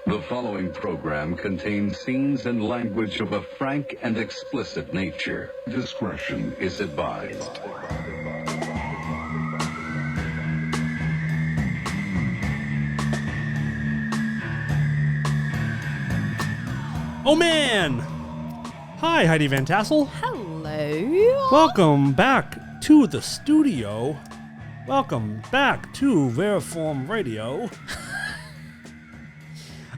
The following program contains scenes and language of a frank and explicit nature. Discretion is advised. Oh man! Hi, Heidi Van Tassel. Hello. Welcome back to the studio. Welcome back to Veriform Radio.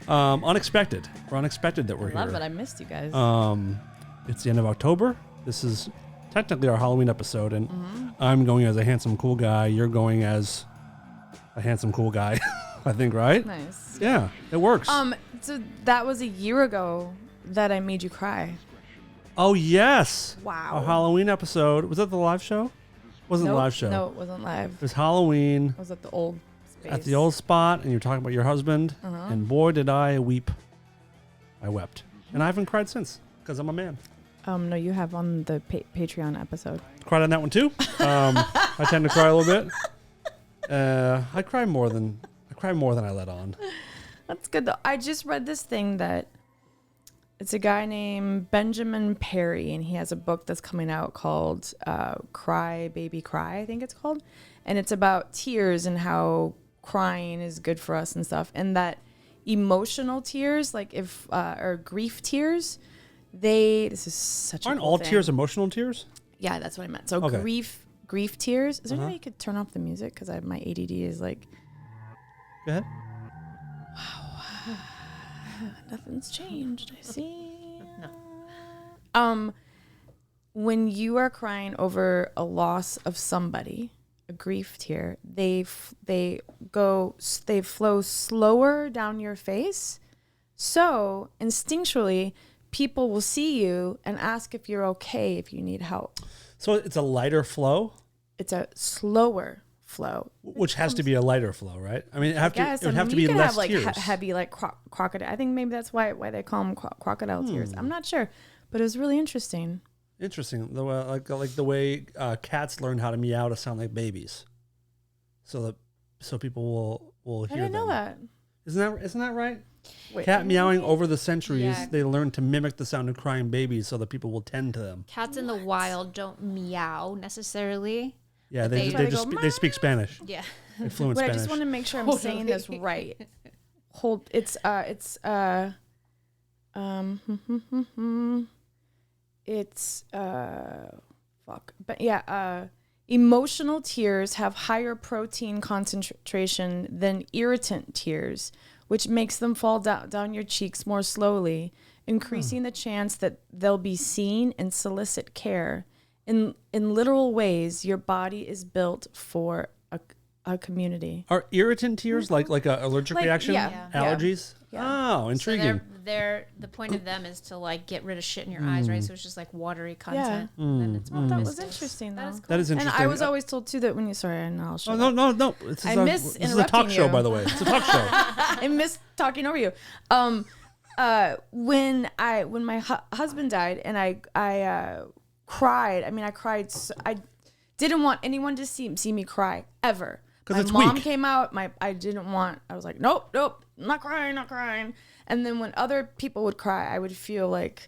Unexpected. We're unexpected that we're here. Love it. I missed you guys. It's the end of October. This is technically our Halloween episode, and I'm going as a handsome, cool guy. You're going as a handsome, cool guy. I think, right? Nice. Yeah, it works. So that was a year ago that I made you cry. Oh, yes. Wow. A Halloween episode. Was that the live show? Wasn't the live show. No, it wasn't live. It was Halloween I was at the old space. at the old spot, and you were talking about your husband, and boy, did I weep. I wept. And I haven't cried since, because I'm a man. No, you have on the Patreon episode. Cried on that one, too. I tend to cry a little bit. I cry more than I let on. That's good, though. I just read this thing that it's a guy named Benjamin Perry, and he has a book that's coming out called Cry, Baby, Cry, I think it's called. And it's about tears and how crying is good for us and stuff. And that emotional tears, like or grief tears, this is such Aren't a cool all thing. tears emotional tears? Yeah, that's what I meant. So Okay. grief tears. Is there any way you could turn off the music? Because my ADD is like... Go ahead. Nothing's changed. I see. No. When you are crying over a loss of somebody, a grief tear, they flow slower down your face. So instinctually, people will see you and ask if you're okay, if you need help. So it's a lighter flow? It's a slower flow, Which has to be a lighter flow, right? I mean, it would have to you be could less have like tears. heavy, like crocodile. I think maybe that's why they call them crocodile tears. I'm not sure, but it was really interesting. Interesting. The way, like the way cats learn how to meow to sound like babies, so people will hear them. I didn't know that. Isn't that right? Wait, Cat meowing over the centuries, Yeah. they learn to mimic the sound of crying babies so that people will tend to them. Cats in the wild don't meow necessarily. Yeah, They- they speak Spanish. Yeah. They fluent Wait, I Spanish. just want to make sure I'm saying this right. Hold, it's fuck. But yeah, emotional tears have higher protein concentration than irritant tears, which makes them fall down your cheeks more slowly, increasing the chance that they'll be seen and solicit care. In literal ways, your body is built for a community. Are irritant tears like a allergic Like, reaction? yeah. Allergies? Yeah. Oh, intriguing. So they're the point of them is to like get rid of shit in your eyes, right? So it's just like watery content. Yeah. And then it's more That was misty. interesting, though. That is cool. That is interesting. And I was always told too that when you and I'll shut Oh, up. no. This is a talk interrupting show, you. by the way. It's a talk show. I miss talking over you. When my husband died and I cried. I mean, I cried. I didn't want anyone to see me cry ever. 'Cause My it's mom weak. came out. I was like, nope, not crying. And then when other people would cry, I would feel like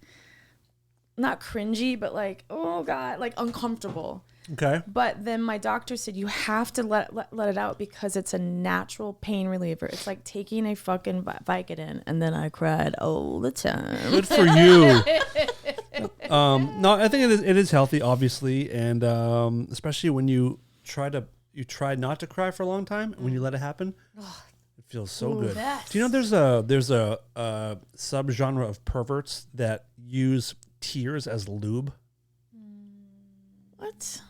not cringy, but like, oh God, like uncomfortable. Okay. But then my doctor said you have to let it out because it's a natural pain reliever. It's like taking a fucking Vicodin. And then I cried all the time. Good for you. No, I think it is healthy, obviously, and especially when you try not to cry for a long time, and when you let it happen, it feels so good. yes. Do you know there's a subgenre of perverts that use tears as lube? What?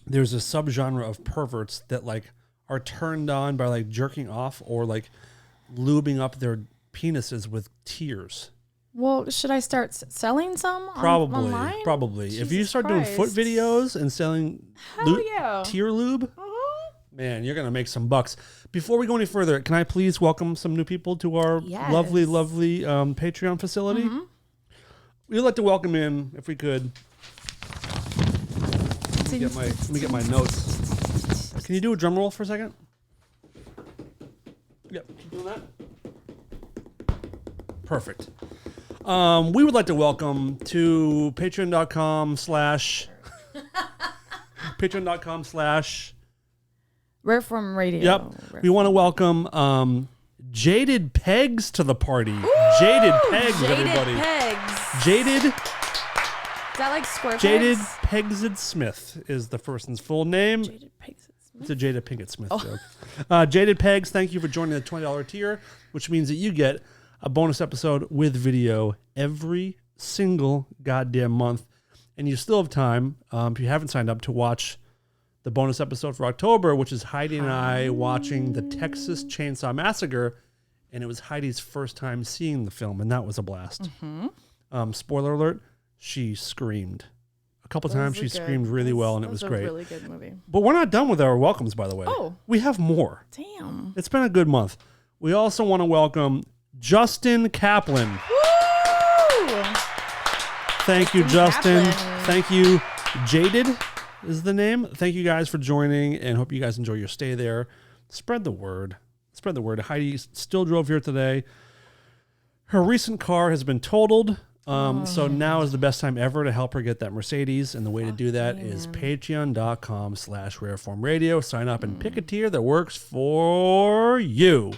There's a subgenre of perverts that like are turned on by like jerking off or like lubing up their penises with tears. Well, should I start selling some online? Probably. If you Jesus start doing foot Christ. videos and selling Hell yeah. tear lube, man, you're going to make some bucks. Before we go any further, can I please welcome some new people to our Yes. lovely Patreon facility? We'd like to welcome in, if we could. Let me get my notes. Can you do a drum roll for a second? Yep. Keep doing that. Perfect. We would like to welcome to patreon.com/ Rareform Radio. Yep. We want to welcome Jaded Pegs to the party. Jaded Pegs, everybody. Pegs. Jaded. Is that like square Jaded pegs? Pegsid Smith is the person's full name. Jaded Pegs. It's a Jada Pinkett Smith joke. Jaded Pegs, thank you for joining the $20 tier, which means that you get a bonus episode with video every single goddamn month. And you still have time, if you haven't signed up, to watch the bonus episode for October, which is Heidi and I watching the Texas Chainsaw Massacre. And it was Heidi's first time seeing the film, and that was a blast. Spoiler alert, she screamed. A couple times she screamed really well, and it was great. It was a really good movie. But we're not done with our welcomes, by the way. Oh. We have more. Damn. It's been a good month. We also want to welcome Justin Kaplan. Woo! Thank you, Justin. Kaplan. Thank you. Jaded is the name. Thank you guys for joining, and hope you guys enjoy your stay there. Spread the word. Spread the word. Heidi still drove here today. Her recent car has been totaled. So now is the best time ever to help her get that Mercedes. And the way to do that is patreon.com/rareformradio. Sign up and pick a tier that works for you.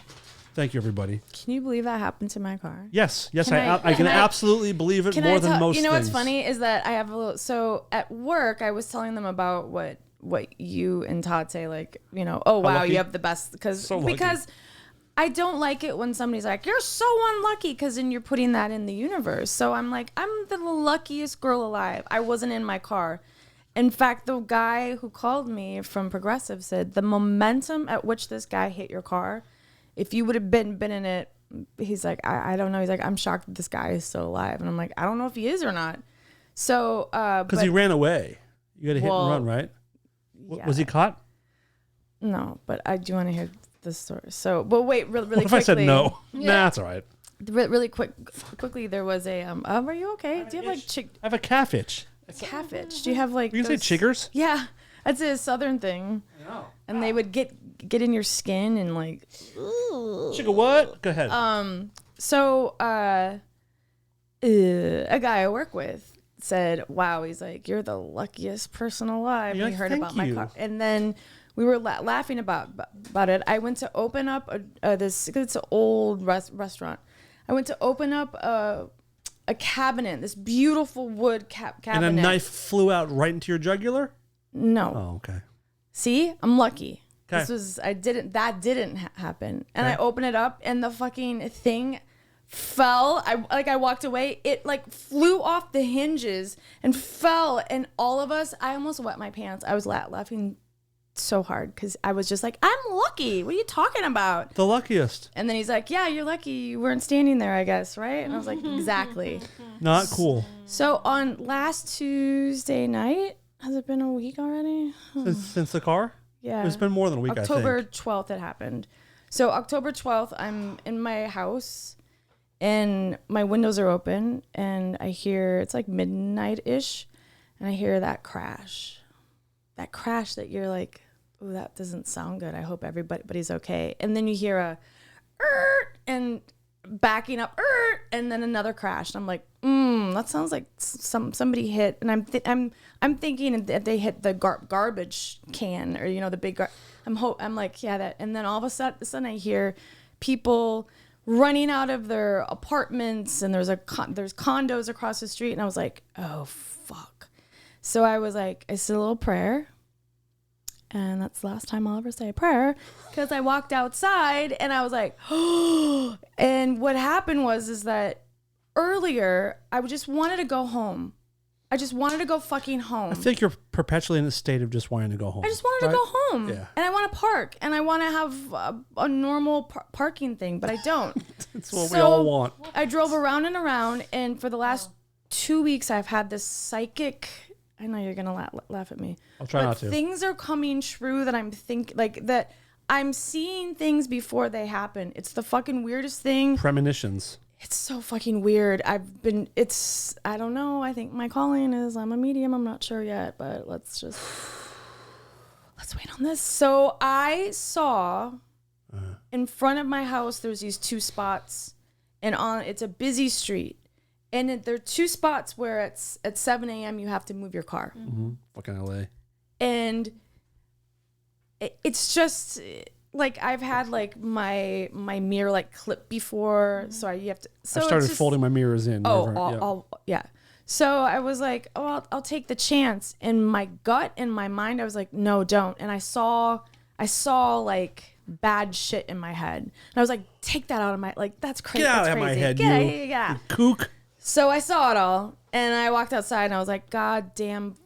Thank you, everybody. Can you believe that happened to my car? Yes, I Can can I- absolutely believe it more than most You know things. what's funny is that I have a little. So at work, I was telling them about what you and Todd say, like, you know, oh wow, lucky. you have the best because I don't like it when somebody's like, you're so unlucky, because then you're putting that in the universe. So I'm like, I'm the luckiest girl alive. I wasn't in my car. In fact, the guy who called me from Progressive said the momentum at which this guy hit your car, if you would have been in it, he's like, I don't know. He's like, I'm shocked that this guy is still alive. And I'm like, I don't know if he is or not. So, because he ran away. You got to hit and run, right? Yeah. Was he caught? No, but I do want to hear the story. So, but wait, really What if quickly. I said no? Nah, that's all right. Really quickly, there was a. Are you okay? Do you have like I have a calf itch. calf itch? Do you have like? You can say chiggers? Yeah, that's a southern thing. No. And they would get in your skin and like. Chigga what? Go ahead. So a guy I work with said, "Wow," he's like, "You're the luckiest person alive." You're He like, heard "Thank about my you." car, and then we were laughing about it. I went to open up it's an old restaurant. I went to open up a cabinet, this beautiful wood cabinet, and a knife flew out right into your jugular? No. Oh, okay. See, I'm lucky. Okay. That didn't happen. And I opened it up and the fucking thing fell. I walked away. It like flew off the hinges and fell. And all of us, I almost wet my pants. I was laughing so hard because I was just like, I'm lucky. What are you talking about? The luckiest. And then he's like, yeah, you're lucky. You weren't standing there, I guess, right? And I was like, exactly. Not cool. So on last Tuesday night, has it been a week already? Since the car? Yeah. It's been more than a week, October I think. 12th it happened. So October 12th, I'm in my house and my windows are open and I hear, it's like midnight-ish, and I hear that crash. That crash that you're like, oh, that doesn't sound good. I hope everybody's okay. And then you hear a and backing up and then another crash. And I'm like, that sounds like somebody hit. And I'm thinking that they hit the garbage can, or the big I'm like, yeah, that. And then all of a sudden I hear people running out of their apartments, and there's condos across the street, and I was like, oh fuck. So I was like, I said a little prayer. And that's the last time I'll ever say a prayer, because I walked outside and I was like, oh. And what happened is that earlier I just wanted to go home. I just wanted to go fucking home. I think you're perpetually in a state of just wanting to go home. I just wanted to go home. Yeah. And I want to park, and I want to have a normal parking thing, but I don't. That's what we all want. I drove around and around, and for the last 2 weeks I've had this psychic. I know you're gonna laugh at me. I'll try not to. Things are coming true that that I'm seeing things before they happen. It's the fucking weirdest thing. Premonitions. It's so fucking weird. I don't know. I think my calling is I'm a medium. I'm not sure yet, but let's wait on this. So I saw in front of my house, there's these two spots, and it's a busy street. And there are two spots where it's at 7 a.m. you have to move your car. Mm-hmm. Fucking LA. And it's just like I've had like my mirror like clipped before. So you have to. So I started folding my mirrors in. Yeah. So I was like, oh, I'll take the chance. In my gut and my mind, I was like, no, don't. And I saw like bad shit in my head. And I was like, take that out of my, like, that's crazy. Get out that's of crazy. my head, Yeah. kook. So I saw it all. And I walked outside and I was like, God damn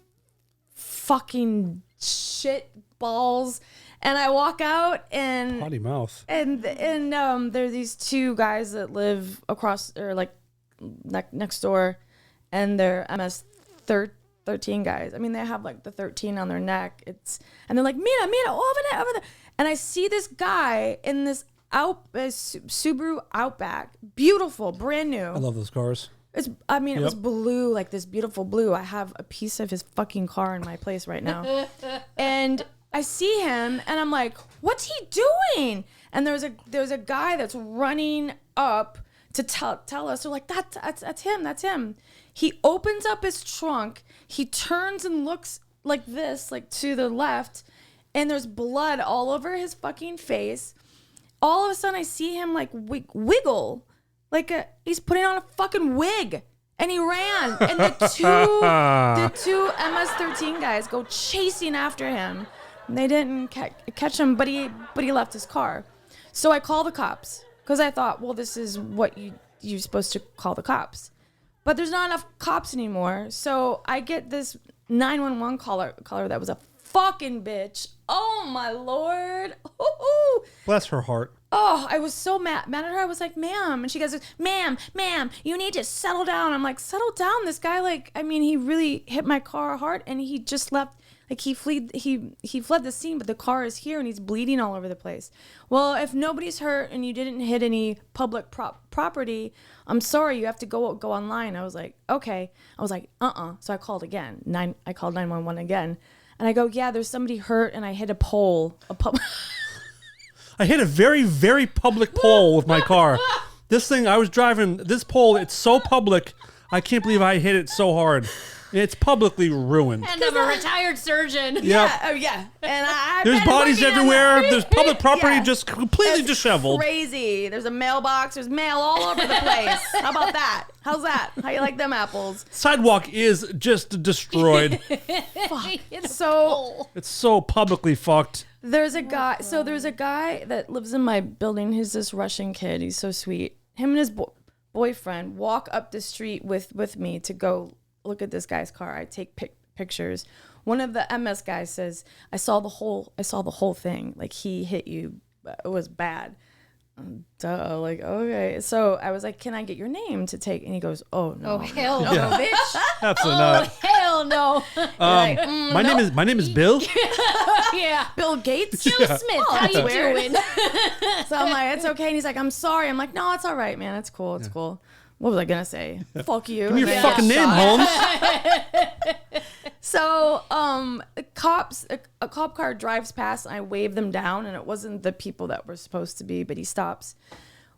fucking shit balls. And I walk out and Potty mouth. And there's these two guys that live across or like next door, and they're MS-13 guys. I mean, they have like the 13 on their neck. And they're like, Mina, over there. And I see this guy in this Subaru Outback, beautiful, brand new. I love those cars. It was blue, like this beautiful blue. I have a piece of his fucking car in my place right now. And I see him and I'm like, what's he doing? And there's a guy that's running up to tell us. They're like, that's him. He opens up his trunk. He turns and looks like this, like to the left. And there's blood all over his fucking face. All of a sudden I see him like wiggle. Like he's putting on a fucking wig, and he ran. And the two MS-13 guys go chasing after him. And they didn't catch him, but he left his car. So I call the cops because I thought, well, this is what you're supposed to call the cops. But there's not enough cops anymore. So I get this 911 caller that was a fucking bitch. Oh my Lord. Ooh. Bless her heart. Oh, I was so mad at her. I was like, ma'am. And she goes, ma'am, you need to settle down. I'm like, settle down. This guy, like, I mean, he really hit my car hard and he just left. Like he fled the scene, but the car is here and he's bleeding all over the place. Well, if nobody's hurt and you didn't hit any public property, I'm sorry, you have to go online. I was like, okay. I was like, So I called again. I called 911 again. And I go, yeah, there's somebody hurt and I hit a pole. I hit a very, very public pole with my car. This thing, I was driving this pole. It's so public. I can't believe I hit it so hard. It's publicly ruined. And I'm a retired surgeon. Yeah. Oh, yeah. And there's bodies everywhere. There's public property just completely disheveled. Crazy. There's a mailbox. There's mail all over the place. How about that? How's that? How you like them apples? Sidewalk is just destroyed. It's so publicly fucked. There's a guy that lives in my building. He's this Russian kid. He's so sweet. Him and his boyfriend walk up the street with me to go look at this guy's car. I take pictures. One of the MS guys says, I saw the whole thing. Like he hit you. It was bad. Duh. Like, okay. So I was like, can I get your name to take? And he goes, oh no. Oh hell no, Yeah. bitch. Absolutely not. Hell no. My name is Bill. Yeah. Bill Gates? Bill Smith, how you doing? So I'm like, it's okay. And he's like, I'm sorry. I'm like, no, it's all right, man. It's cool. It's cool. What was I going to say? Fuck you. Give me your fucking name, Holmes. So a cop car drives past and I wave them down and it wasn't the people that were supposed to be, but he stops.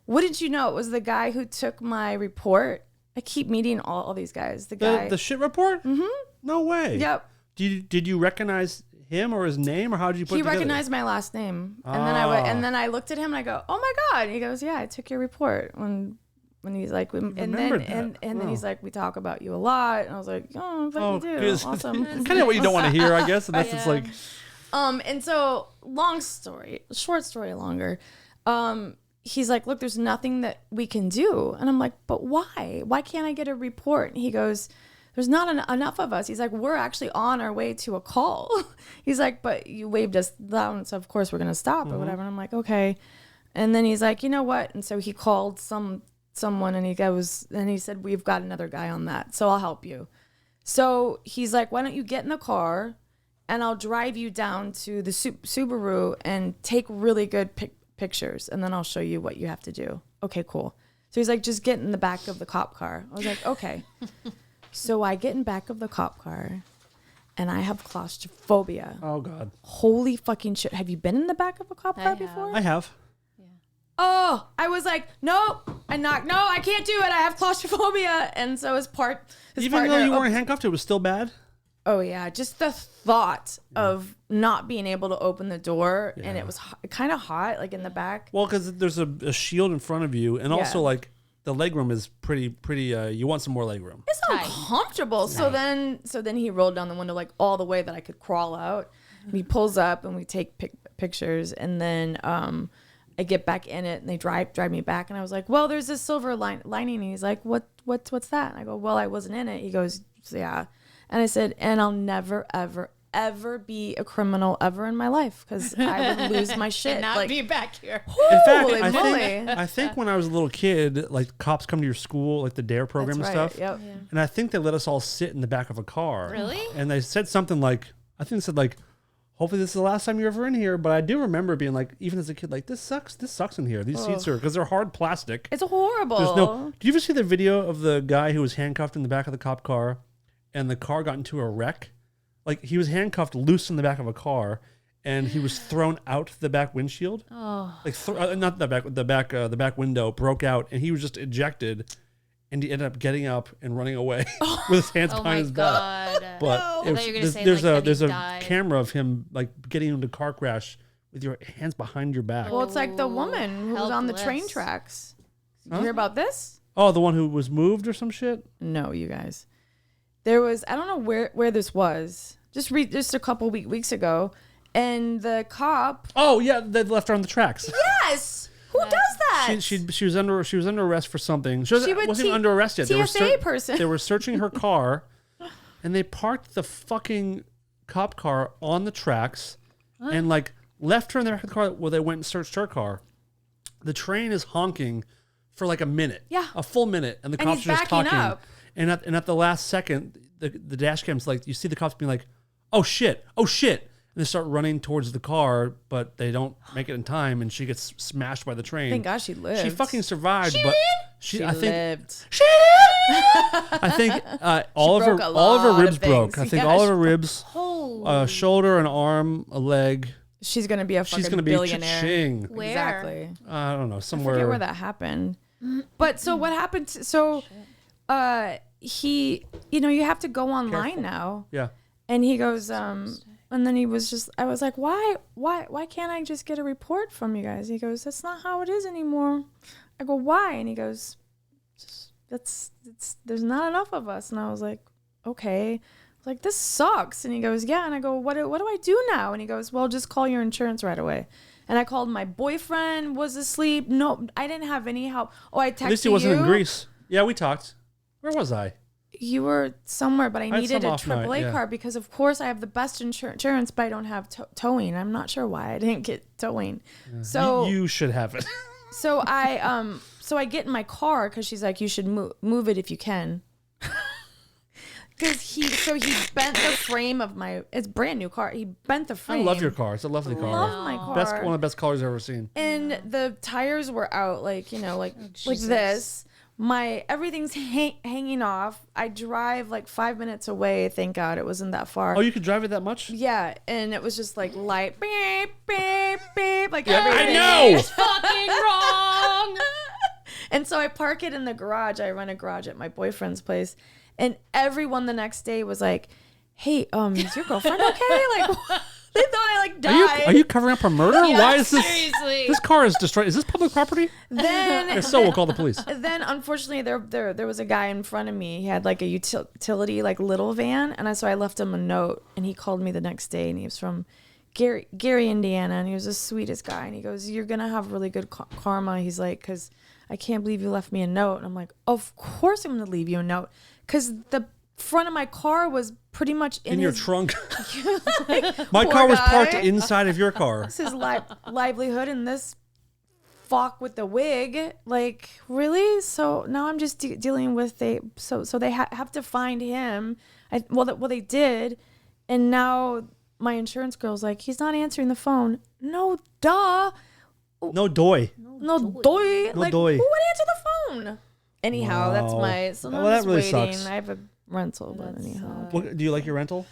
What did you know? It was the guy who took my report. I keep meeting all these guys. The shit report? Mm-hmm. No way. Yep. Did you recognize him or his name, or how did you put it together? He recognized my last name. And then I looked at him and I go, oh my God. And he goes, yeah, I took your report when he's like, and then he's like, we talk about you a lot, and I was like, oh, fuck you do, awesome. Kind of what you don't want to hear, I guess, unless it's like, and so short story longer, he's like, look, there's nothing that we can do, and I'm like, but why can't I get a report? And he goes, there's not enough of us. He's like, we're actually on our way to a call. He's like, but you waved us down, so of course we're gonna stop or whatever. And I'm like, okay. And then he's like, you know what? And so he called someone and he said, we've got another guy on that, so I'll help you. So he's like, why don't you get in the car and I'll drive you down to the Subaru and take really good pictures, and then I'll show you what you have to do. Okay, cool. So he's like, just get in the back of the cop car. I was like, okay. So I get in back of the cop car and I have claustrophobia. oh God. Holy fucking shit. Have you been in the back of a cop car before? I have. Oh, I was like, nope. I knocked. No, I can't do it. I have claustrophobia. And so his Even though you weren't handcuffed, it was still bad? Oh, yeah. Just the thought of not being able to open the door. And it was kind of hot, like in the back. Well, because there's a shield in front of you. And also, like, the legroom is pretty, you want some more legroom. It's uncomfortable. So then he rolled down the window, like, all the way that I could crawl out. And he pulls up and we take pictures. And then I get back in it and they drive me back. And I was like, well, there's this silver lining. And he's like, what's that? And I go, well, I wasn't in it. He goes, yeah. And I said, and I'll never, ever, ever be a criminal ever in my life because I would lose my shit. And not be back here. In fact, I think when I was a little kid, like cops come to your school, like the DARE program and stuff. Yep. Yeah. And I think they let us all sit in the back of a car. Really? And they said something like, I think they said like, hopefully this is the last time you're ever in here. But I do remember being like, even as a kid, like this sucks in here. These seats are, because they're hard plastic. It's horrible. Do you ever see the video of the guy who was handcuffed in the back of the cop car and the car got into a wreck? Like he was handcuffed loose in the back of a car and he was thrown out the back windshield. Oh. Like not the back window broke out and he was just ejected and he ended up getting up and running away with his hands behind his back. But there's a camera of him like getting into a car crash with your hands behind your back. Well, it's like the woman who was on the train tracks. Did you hear about this? Oh, the one who was moved or some shit? No, you guys. There was, I don't know where this was. Just a couple weeks ago, and the cop. Oh yeah, they left her on the tracks. Yes. Who does that? She was under arrest for something. She wasn't even under arrest yet. TSA person. They were searching her car, and they parked the fucking cop car on the tracks, and like left her in the back of the car where they went and searched her car. The train is honking for like a minute. Yeah. A full minute, and the cops are just talking. Up. And at the last second, the dash cam's like, you see the cops being like, oh shit. And they start running towards the car, but they don't make it in time, and she gets smashed by the train. Thank God she lived. She fucking survived, but she lived. I think all of her ribs broke. I think all of her ribs, shoulder, an arm, a leg. She's gonna be a fucking billionaire. Cha-ching. Where? Exactly. I don't know, somewhere. I forget where that happened. But so what happened? He, you have to go online now. Yeah. And he goes, and then he was just, I was like, why can't I just get a report from you guys? He goes, that's not how it is anymore. I go, why? And he goes, there's not enough of us. And I was like, okay. I was like, this sucks. And he goes, yeah. And I go, what do I do now? And he goes, well, just call your insurance right away. And I called my boyfriend, was asleep. No, I didn't have any help. Oh, I texted you. At least he wasn't in Greece. Yeah, we talked. Where was I? You were somewhere, but I needed a AAA car because, of course, I have the best insurance, but I don't have towing. I'm not sure why I didn't get towing. Yeah. So you should have it. So I get in my car because she's like, you should move it if you can. Because he bent the frame of it's brand new car. He bent the frame. I love your car. It's a lovely car. I love my car. One of the best cars I've ever seen. And the tires were out, like this. Everything's hanging off. I drive like 5 minutes away. Thank God it wasn't that far. Oh, you could drive it that much? Yeah, and it was just like light, beep, beep, beep, like everything. I know. It's fucking wrong. And so I park it in the garage. I run a garage at my boyfriend's place, and everyone the next day was like, "Hey, is your girlfriend okay?" Like. They thought I died. Are you covering up her murder? Yeah, why is this? Seriously. This car is destroyed. Is this public property? Then, if so, we'll call the police. Then, unfortunately, there was a guy in front of me. He had like a utility like little van, and so I left him a note, and he called me the next day, and he was from Gary, Indiana, and he was the sweetest guy, and he goes, "You're gonna have really good karma." He's like, "Cause I can't believe you left me a note." And I'm like, "Of course I'm gonna leave you a note, cause the front of my car was pretty much in your trunk." My car was parked inside of your car. This is livelihood, and this fuck with the wig, like, really? So now I'm just dealing with they have to find him. They did, and now my insurance girl's like, he's not answering the phone. No, duh. No doy. No doy. Like, doy. Who would answer the phone? Anyhow, wow. that's my. So now well, I'm that really waiting. sucks. I have a rental, but anyhow. Do you like your rental?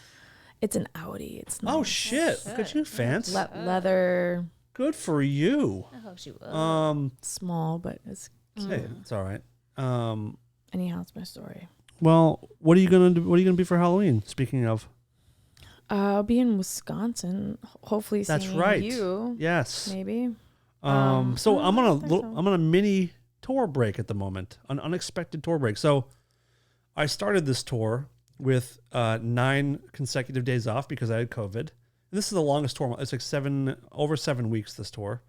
It's an Audi. It's nice. Oh shit! Look at you, fancy. Leather. Good for you. I hope she will. Small, but it's Hey, it's all right. Anyhow, it's my story. Well, what are you gonna do? What are you gonna be for Halloween? Speaking of, I'll be in Wisconsin. Hopefully, that's seeing right. you. Yes. Maybe. So I'm I on think so. I'm on a mini tour break at the moment, an unexpected tour break. So I started this tour with 9 consecutive days off because I had COVID. And this is the longest tour. It's like over 7 weeks, this tour.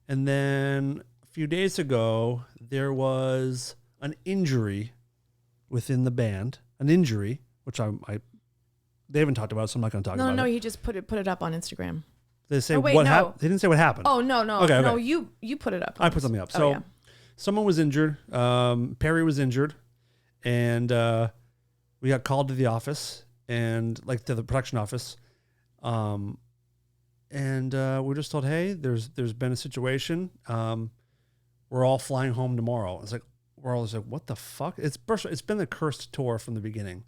And then a few days ago, there was an injury within the band, an injury, which they haven't talked about, so I'm not going to talk about it. No, he just put it up on Instagram. They say wait, what no. happened. They didn't say what happened. Oh no, Okay. no, you put it up. I put something up. So yeah. someone was injured. Perry was injured, and we got called to the office and like to the production office, and we're just told, hey, there's been a situation. We're all flying home tomorrow. It's like we're all just like, what the fuck? It's been the cursed tour from the beginning.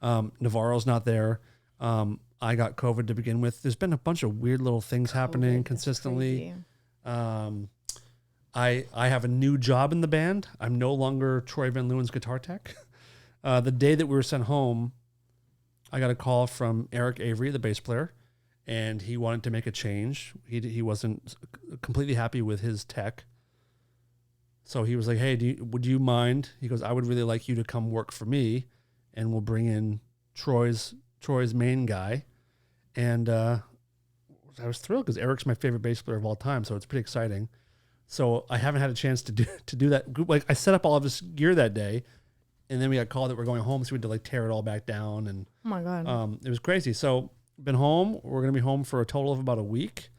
Navarro's not there. I got COVID to begin with. There's been a bunch of weird little things happening consistently. I have a new job in the band. I'm no longer Troy Van Leeuwen's guitar tech. The day that we were sent home, I got a call from Eric Avery, the bass player, and he wanted to make a change. He wasn't completely happy with his tech. So he was like, hey, would you mind? He goes, I would really like you to come work for me, and we'll bring in Troy's main guy. And I was thrilled because Eric's my favorite bass player of all time, so it's pretty exciting. So I haven't had a chance to do that. Like I set up all of this gear that day, and then we got called that we're going home, so we had to like tear it all back down. And Oh my god. it was crazy. So been home. We're gonna be home for a total of about a week,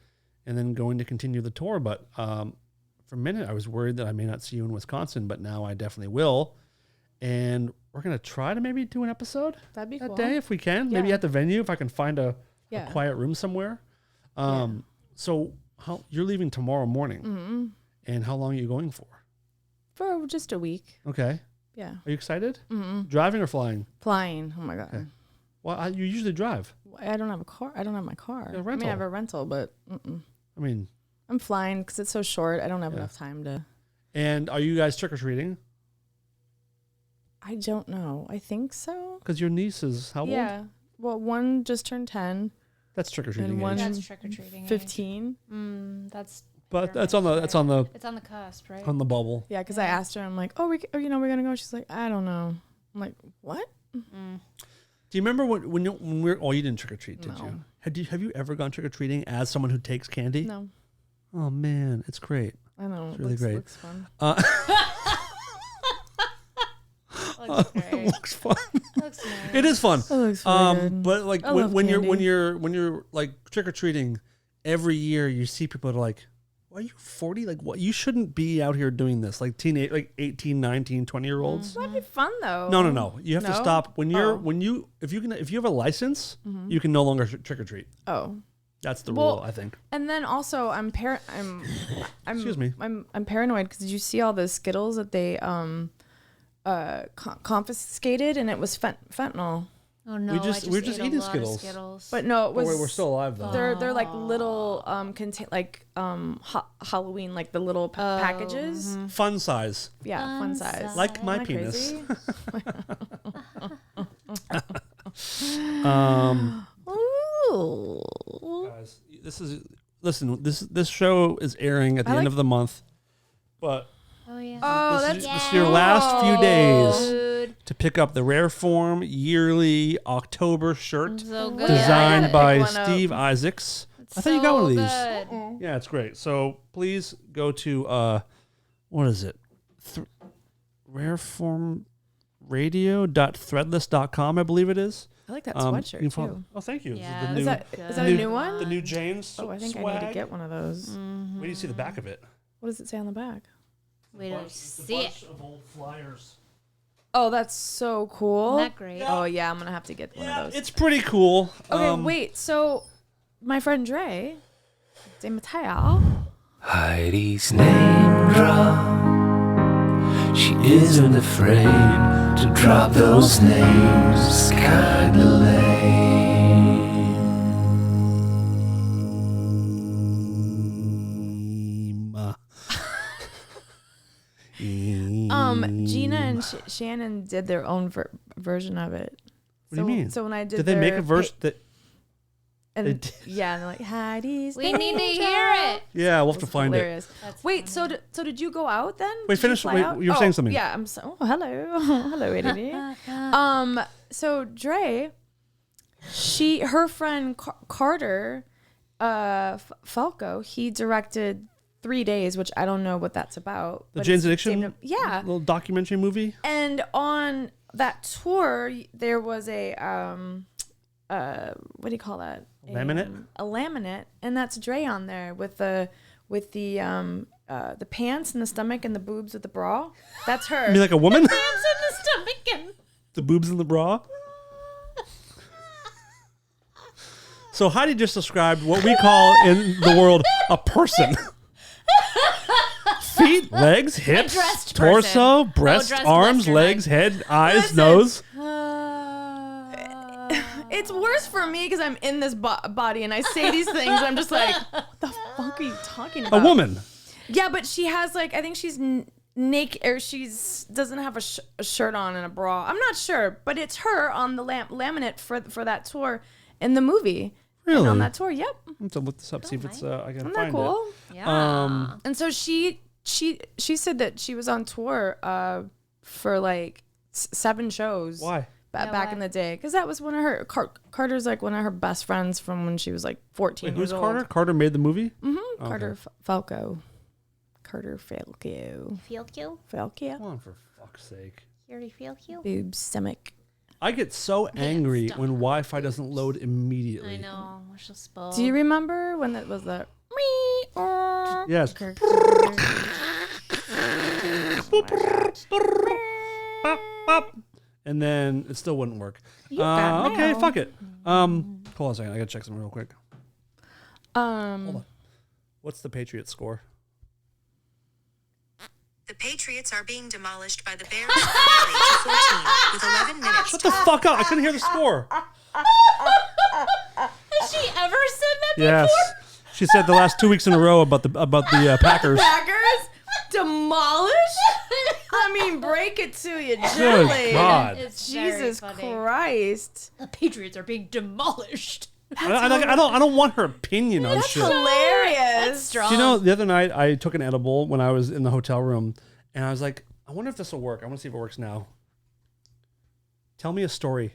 and then going to continue the tour. But for a minute, I was worried that I may not see you in Wisconsin, but now I definitely will. And we're gonna try to maybe do an episode That'd be that cool. day if we can. Maybe Yeah. at the venue if I can find a Yeah. quiet room somewhere. So you're leaving tomorrow morning, and how long are you going for? For just a week. Okay, Yeah. are you excited? Driving or flying? Flying. Oh my god. Okay. Well, you usually drive. I don't have a car. I don't have my car. You have a I mean, I have rental. a rental, but I mean, I'm flying because it's so short. I don't have enough time to. and are you guys trick or treating? I don't know. I think so. Because your niece is how old? Yeah. Well, one just turned 10, That's trick or treating. and one That's trick or treating. 15. That's. But very that's on much the there. It's on the cusp, right? on the bubble. Yeah, because I asked her, I'm like, we're gonna go. She's like, I don't know. I'm like, what? Do you remember when we're? Oh, you didn't trick or treat, did No. you? Have you ever gone trick or treating as someone who takes candy? No, Oh man, it's great. I know. It's really great. Looks fun. Looks It great. looks fun. Looks nice. It is fun. It looks really good. But like I when, love when you're candy. when you're like trick or treating, every year you see people that are like, "Why are you 40? Like, what? You shouldn't be out here doing this." Like teenage, like 18, 19, 20-year-olds. That'd be fun though. No. You have to No? stop when you're Oh. if you have a license, you can no longer trick or treat. Oh. That's the Well, rule, I think. And then also, I'm Excuse me. I'm paranoid because did you see all the Skittles that they confiscated, and it was fentanyl. Oh no! we're just ate a eating lot of Skittles. Skittles. But no, it was. We're still alive though. They're like little Halloween, like the little packages. Fun size, Yeah, fun Fun size. size. like my Isn't that penis. crazy? Ooh. Guys, this show is airing at the end of the month, but oh yeah. Oh, this, that's this is your last few days Dude, to pick up the Rare Form yearly October shirt so good. designed I gotta by pick one up. Steve Isaacs. It's I thought you got one of so these. good. Yeah, it's great. So please go to what is it? rareformradio.threadless.com, I believe it is. I like that You sweatshirt can too. follow- Oh, thank you. Yeah, This Is is that Good. is that a new one? the new James Oh, I think swag. I need to get one of those. Wait do you see the back of it? What does it say on the back? Wait till you see it. of old flyers. Oh, that's so cool. Isn't that great? Oh yeah, I'm gonna have to get one Yeah, of those. it's pretty cool. Okay, wait. So, my friend Dre, Mateo. Heidi's name drop. She isn't afraid to drop those names kinda lame. Gina and Shannon did their own version of it. What do you mean? So when I did they make a version that? And yeah, and they're like Heidi's. We need to hear it. Yeah, we'll have to find hilarious. That's Wait, funny. so did you go out then? Wait, Did finish. fly Wait, out? you were saying something. Yeah, I'm so. Oh, hello, hello, ADD. So Dre, her friend Carter, Falco, he directed 3 Days, which I don't know what that's about. The but Jane's it's Addiction, yeah, little documentary movie. And on that tour, there was a what do you call that? Laminate? A laminate, and that's Dre on there with the pants and the stomach and the boobs with the bra. That's her. You mean like a woman? Hands in the stomach and The boobs in the bra. So Heidi just described what we call in the world a person. Feet, legs, hips, dressed torso, person. breast, Dressed arms, Western, legs, head, eyes, Listen. nose. It's worse for me because I'm in this body and I say these things. And I'm just like, what the fuck are you talking about? A woman. Yeah, but she has like, I think she's naked, or doesn't have a shirt on and a bra. I'm not sure, but it's her on the laminate for that tour in the movie. Really? And on that tour, yep. I'm going to look this up, see if it's I can Isn't find that cool? yeah. And so she said that she was on tour for like 7 shows. Why? Back in the day, because that was one of her Carter's like one of her best friends from when she was like 14 Wait, years who's old. Carter? Carter made the movie? Mm-hmm. Carter Falco. Carter Falco. Feel cute? Falco. Come on, for fuck's sake. You already feel cute? Boobs, stomach. I get so angry stop. when Wi-Fi doesn't load immediately. I know. We're so spoiled. Do you remember when that was the? Yes. Bop, bop. And then it still wouldn't work. got Okay, mail. fuck it. Hold on a second. I gotta check something real quick. Hold on. What's the Patriots score? The Patriots are being demolished by the Bears 28-14 with 11 minutes. Shut the fuck up! I couldn't hear the score. Has she ever said that Yes, she said the last 2 weeks in a row about the Packers. Packers demolished. I mean, break it to you, Good gently. God! It's very Jesus funny. Christ. The Patriots are being demolished. I don't want her opinion on shit. Hilarious. Strong. Do you know, the other night I took an edible when I was in the hotel room, and I was like, I wonder if this will work. I want to see if it works now. Tell me a story.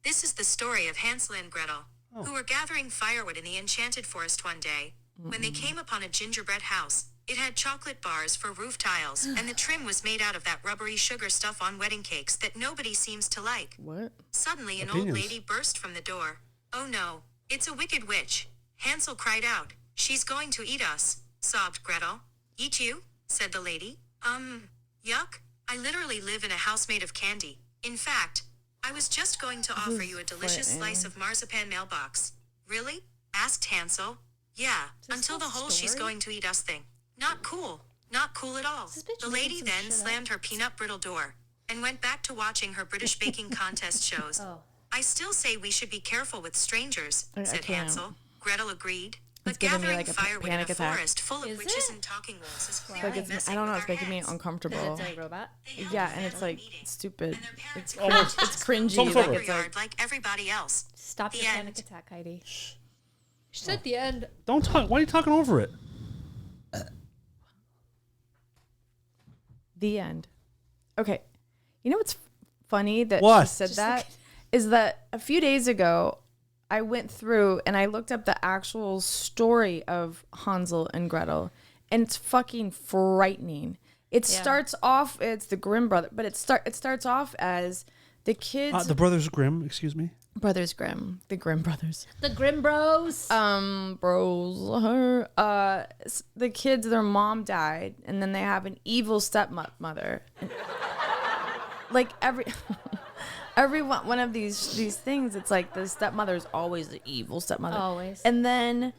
This is the story of Hansel and Gretel, who were gathering firewood in the enchanted forest one day, when they came upon a gingerbread house. It had chocolate bars for roof tiles, and the trim was made out of that rubbery sugar stuff on wedding cakes that nobody seems to like. What? Suddenly an Opinions. old lady burst from the door. Oh no, it's a wicked witch. Hansel cried out. She's going to eat us, sobbed Gretel. Eat you? Said the lady. Yuck. I literally live in a house made of candy. In fact, I was just going to offer you a delicious slice of marzipan mailbox. Really? Asked Hansel. Yeah, until the whole she's going to eat us thing. Not cool. Not cool at all. This bitch The making lady some then shit up. slammed her peanut brittle door and went back to watching her British baking contest shows. Oh. I still say we should be careful with strangers, I said can't. Hansel. Gretel agreed. But It's giving me gathering like a firewood in a panic attack. forest full of Is witches it? and talking wolves is Like clearly it's, messing I don't know, with it's our making me heads. uncomfortable. It's a robot. They held Yeah, a and it's family like meeting, stupid. and their parents It's, almost it's cringy. Someone's Like over it's yard like like everybody else. Stop The your panic end. attack, Heidi. She said the end. Don't talk. Why are you talking over it? the end. Okay. You know what's funny that What? she said that is that a few days ago I went through and I looked up the actual story of Hansel and Gretel, and it's fucking frightening. It starts off, it's the Grimm brother, but it starts off as the kids, The Brothers Grimm. Excuse me. Brothers Grimm, the Grimm brothers. The Grimm Bros. The kids, their mom died, and then they have an evil stepmother. Like every one of these things, it's like the stepmother is always the evil stepmother. Always. And then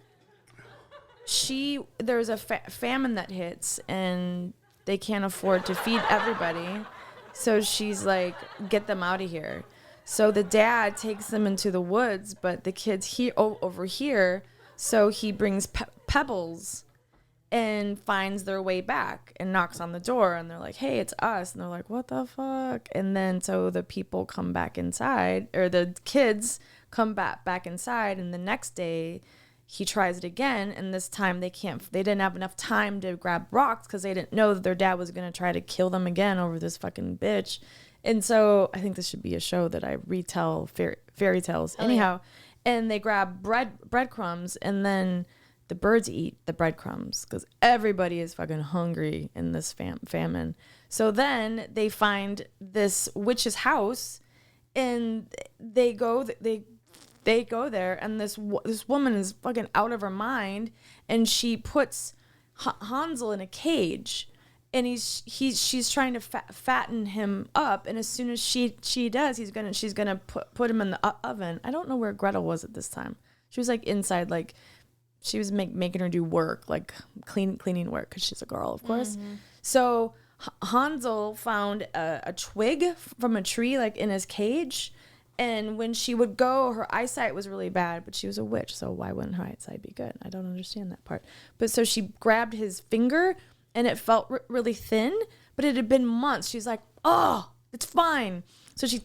there's a famine that hits, and they can't afford to feed everybody. So she's like, get them out of here. So the dad takes them into the woods, but the kids over here. So he brings pebbles and finds their way back and knocks on the door, and they're like, hey, it's us. And they're like, what the fuck? And then so the people come back inside, or the kids come back inside, and the next day he tries it again, and this time they didn't have enough time to grab rocks because they didn't know that their dad was going to try to kill them again over this fucking bitch. And so I think this should be a show that I retell fairy tales. Anyhow, and they grab breadcrumbs, and then the birds eat the breadcrumbs because everybody is fucking hungry in this famine. So then they find this witch's house, and they go there, and this woman is fucking out of her mind, and she puts Hansel in a cage, and she's trying to fatten him up, and as soon as she does, she's gonna put him in the oven. I don't know where Gretel was at this time. She was like inside, like she was making her do work, like cleaning work, because she's a girl, of course. So Hansel found a twig from a tree, like in his cage. And when she would go, her eyesight was really bad, but she was a witch, so why wouldn't her eyesight be good? I don't understand that part. But so she grabbed his finger, and it felt really thin, but it had been months. She's like, oh, it's fine. So she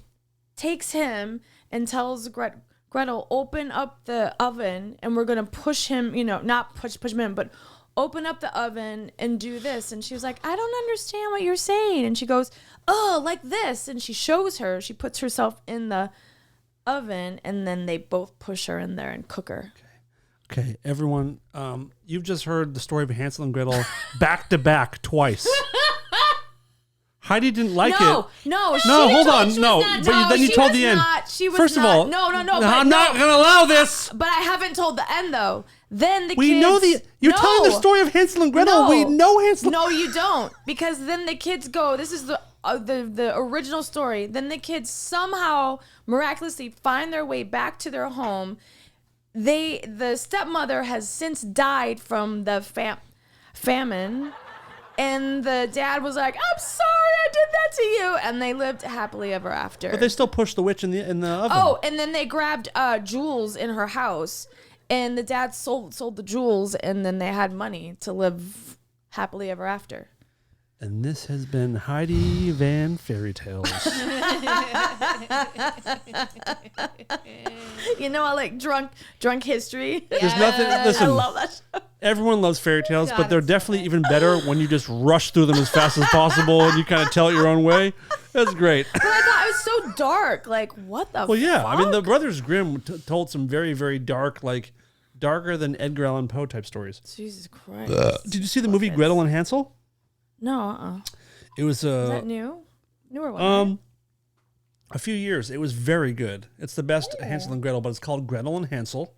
takes him and tells Gretel, open up the oven, and we're going to push him, not push him in, but open up the oven and do this. And she was like, I don't understand what you're saying. And she goes, oh, like this. And she shows her, she puts herself in the oven, and then they both push her in there and cook her. Okay, everyone, you've just heard the story of Hansel and Gretel back to back twice. Heidi didn't like it. No, hold on. No, but then you told the end. First of all, no. I'm not going to allow this. But I haven't told the end, though. Then the kids... We know you're telling the story of Hansel and Gretel. No. We know Hansel. No, you don't. Because then the kids go, this is the original story. Then the kids somehow miraculously find their way back to their home. The stepmother has since died from the famine. And the dad was like, I'm sorry I did that to you. And they lived happily ever after. But they still pushed the witch in the oven. Oh, and then they grabbed jewels in her house. And the dad sold the jewels. And then they had money to live happily ever after. And this has been Heidi Van Fairy Tales. I like drunk history. There's nothing. Listen, I love that show. Everyone loves fairy tales, but they're definitely even better when you just rush through them as fast as possible and you kind of tell it your own way. That's great. But I thought it was so dark. Like, what the Well, yeah. fuck? I mean, the Brothers Grimm told some very, very dark, like darker than Edgar Allan Poe type stories. Jesus Christ. Did you see the movie Gretel and Hansel? No, It was Is that new? Newer one, right? a few years. It was very good. It's the best Hansel and Gretel, but it's called Gretel and Hansel,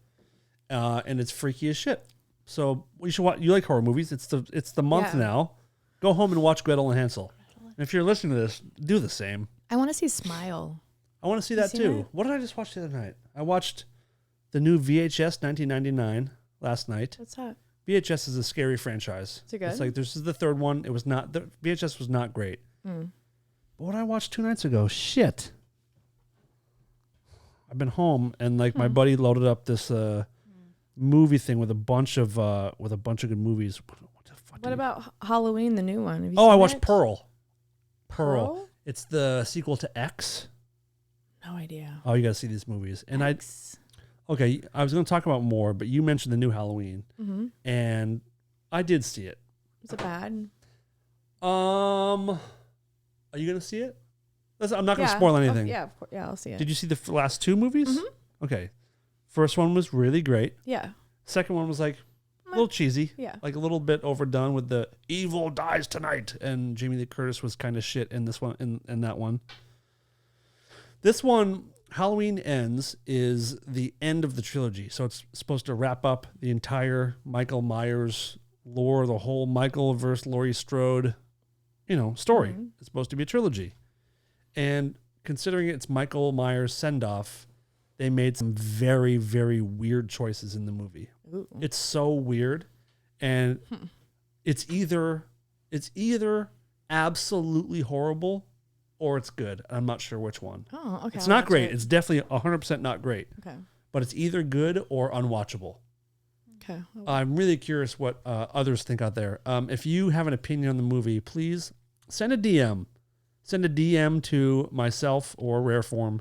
and it's freaky as shit. So you should watch. You like horror movies? It's the month now. Go home and watch Gretel and Hansel. And if you're listening to this, do the same. I want to see Smile. I want to see that too. It? What did I just watch the other night? I watched the new VHS 1999 last night. What's that? VHS is a scary franchise. Is it good? It's like this is the third one. It was not. The VHS was not great. But what I watched 2 nights ago, shit. I've been home and like my buddy loaded up this movie thing with a bunch of good movies. What about Halloween, the new one? Have you I seen watched it? Pearl. Pearl? It's the sequel to X. No idea. Oh, you got to see these movies. And X. Okay, I was going to talk about more, but you mentioned the new Halloween, and I did see it. Was it bad? Are you going to see it? I'm not going to spoil anything. I'll see it. Did you see the last 2 movies? Okay. First one was really great. Yeah. Second one was like a little cheesy. Yeah. Like a little bit overdone with the evil dies tonight, and Jamie Lee Curtis was kind of shit in this one. In that one. This one, Halloween Ends, is the end of the trilogy. So it's supposed to wrap up the entire Michael Myers lore, the whole Michael versus Laurie Strode, story. It's supposed to be a trilogy. And considering it's Michael Myers' send-off, they made some very, very weird choices in the movie. Ooh. It's so weird. And it's either absolutely horrible or it's good. I'm not sure which one. Oh, okay. It's not great. It's definitely 100% not great. Okay. But it's either good or unwatchable. Okay. I'm really curious what others think out there. If you have an opinion on the movie, please send a DM. Send a DM to myself or Rare Form.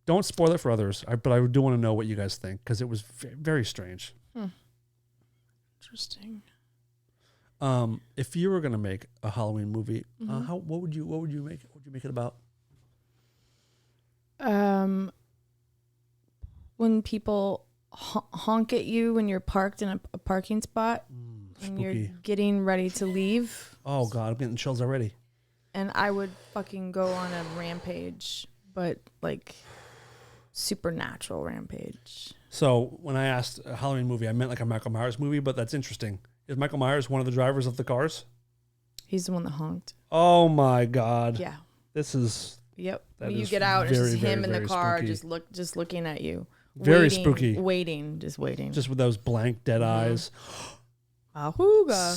Don't spoil it for others, but I do want to know what you guys think because it was very strange. Interesting. If you were gonna make a Halloween movie, what would you make? What would you make it about? When people honk at you when you're parked in a parking spot and you're Spooky. getting ready to leave. Oh God, I'm getting chills already. And I would fucking go on a rampage, but like supernatural rampage. So when I asked a Halloween movie, I meant like a Michael Myers movie, but that's interesting. Is Michael Myers one of the drivers of the cars? He's the one that honked. Oh my God. Yeah. This is Yep. That When you is get out, it's very, just him very, in the very car, spooky. just looking at you. Very Waiting, spooky. Just waiting. just with those blank dead eyes. Ahooga.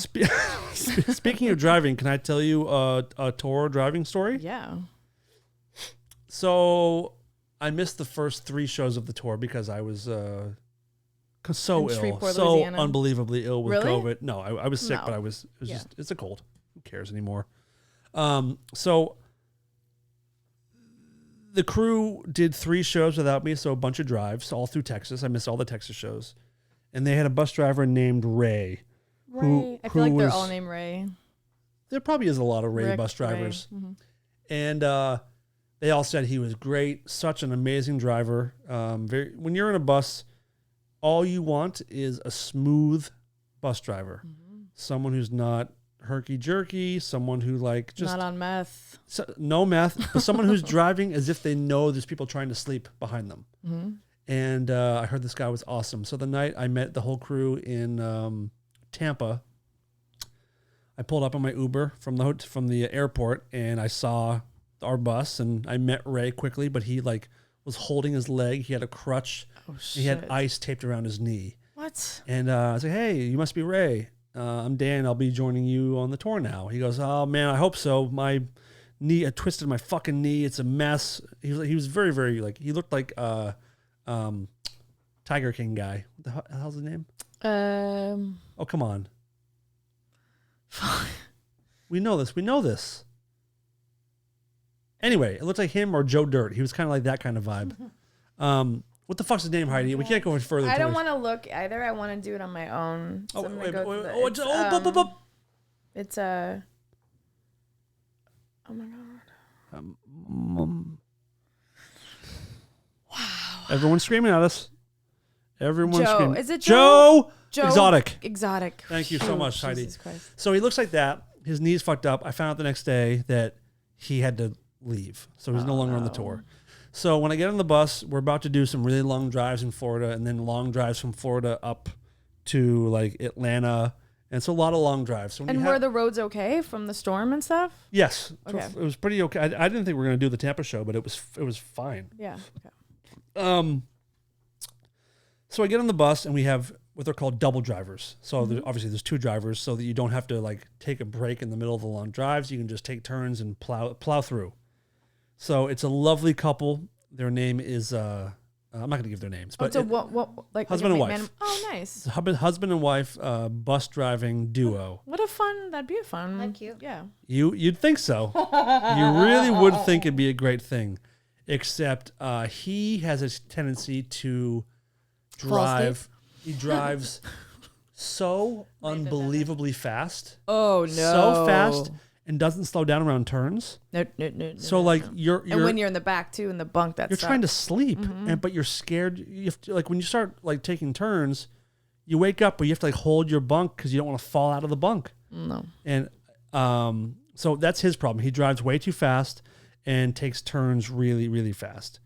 Speaking of driving, can I tell you a Toro driving story? Yeah. So I missed the first 3 shows of the tour because I was so In ill, Shreveport, so Louisiana? unbelievably ill with Really? COVID. No, I was sick, No. but it was Yeah. just it's a cold. Who cares anymore? So the crew did 3 shows without me, so a bunch of drives all through Texas. I missed all the Texas shows, and they had a bus driver named Ray. Ray. I who feel like they're was- all named Ray. There probably is a lot of Ray Rick, bus drivers. Ray. Mhm. And they all said he was great, such an amazing driver. When you're in a bus, all you want is a smooth bus driver, someone who's not herky jerky, someone who like just Not on meth. no meth, but someone who's driving as if they know there's people trying to sleep behind them. Mm-hmm. And I heard this guy was awesome. So the night I met the whole crew in Tampa, I pulled up on my Uber from the airport, and I saw our bus, and I met Ray quickly, but he like was holding his leg. He had a crutch. Oh shit. He had ice taped around his knee. What? And I was like, "Hey, you must be Ray. I'm Dan. I'll be joining you on the tour now." He goes, "Oh man, I hope so. My knee, I twisted my fucking knee. It's a mess." He was very, very like, he looked like Tiger King guy. What the hell's his name? Oh, come on. We know this. Anyway, it looks like him or Joe Dirt. He was kind of like that kind of vibe. What the fuck's his name, Heidi? We can't go any further. I until don't we- want to look either. I want to do it on my own. So Oh, I'm gonna wait, go wait, to wait, the- oh, it's, oh my god. Wow. Everyone's screaming at us. Everyone's Joe. screaming. Is it Joe? Joe? Exotic. Exotic. Thank you so Phew, much, Heidi. Jesus Christ. So he looks like that. His knee's fucked up. I found out the next day that he had to leave. So he's no longer on the tour. So when I get on the bus, we're about to do some really long drives in Florida and then long drives from Florida up to like Atlanta. And it's a lot of long drives. So when And you were have, the roads okay from the storm and stuff? yes, Okay. it was pretty okay. I didn't think we were going to do the Tampa show, but it was fine. Yeah. Okay. So I get on the bus and we have what they're called double drivers. So obviously there's 2 drivers so that you don't have to like take a break in the middle of the long drives. You can just take turns and plow through. So it's a lovely couple. Their name is I'm not going to give their names, but so what like husband like and a wife. Oh, nice. husband and wife bus driving duo. What a fun. That'd be a fun. That cute. Yeah. You'd think so. You really would think it'd be a great thing, except he has a tendency to drive. He drives so unbelievably fast, Oh no. so fast, and doesn't slow down around turns. No. So like you're And when you're in the back too, in the bunk, that's you're trying to sleep, but you're scared. You have to, like when you start like taking turns, you wake up, but you have to like hold your bunk because you don't want to fall out of the bunk. No. And so that's his problem. He drives way too fast and takes turns really, really fast.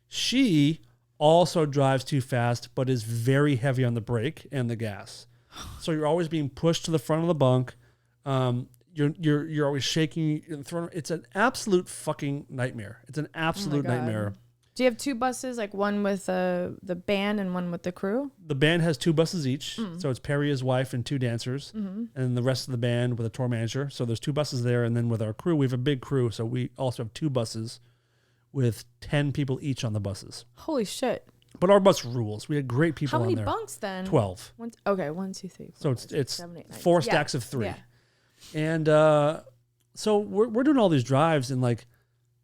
She also drives too fast, but is very heavy on the brake and the gas. So you're always being pushed to the front of the bunk. You're always shaking and throwing. It's an absolute fucking nightmare. It's an absolute God. nightmare. Do you have 2 buses, like one with the band and one with the crew? The band has 2 buses each. So it's Perry, his wife, and 2 dancers. And then the rest of the band with a tour manager. So there's 2 buses there. And then with our crew, we have a big crew. So we also have 2 buses with 10 people each on the buses. Holy shit. But our bus rules. We had great people How on many there. bunks then? 12. Okay, 1, 2, 3. 4, So 5, 6, it's 7, 8, 9. 4 stacks of 3. Yeah. And so we're doing all these drives, and like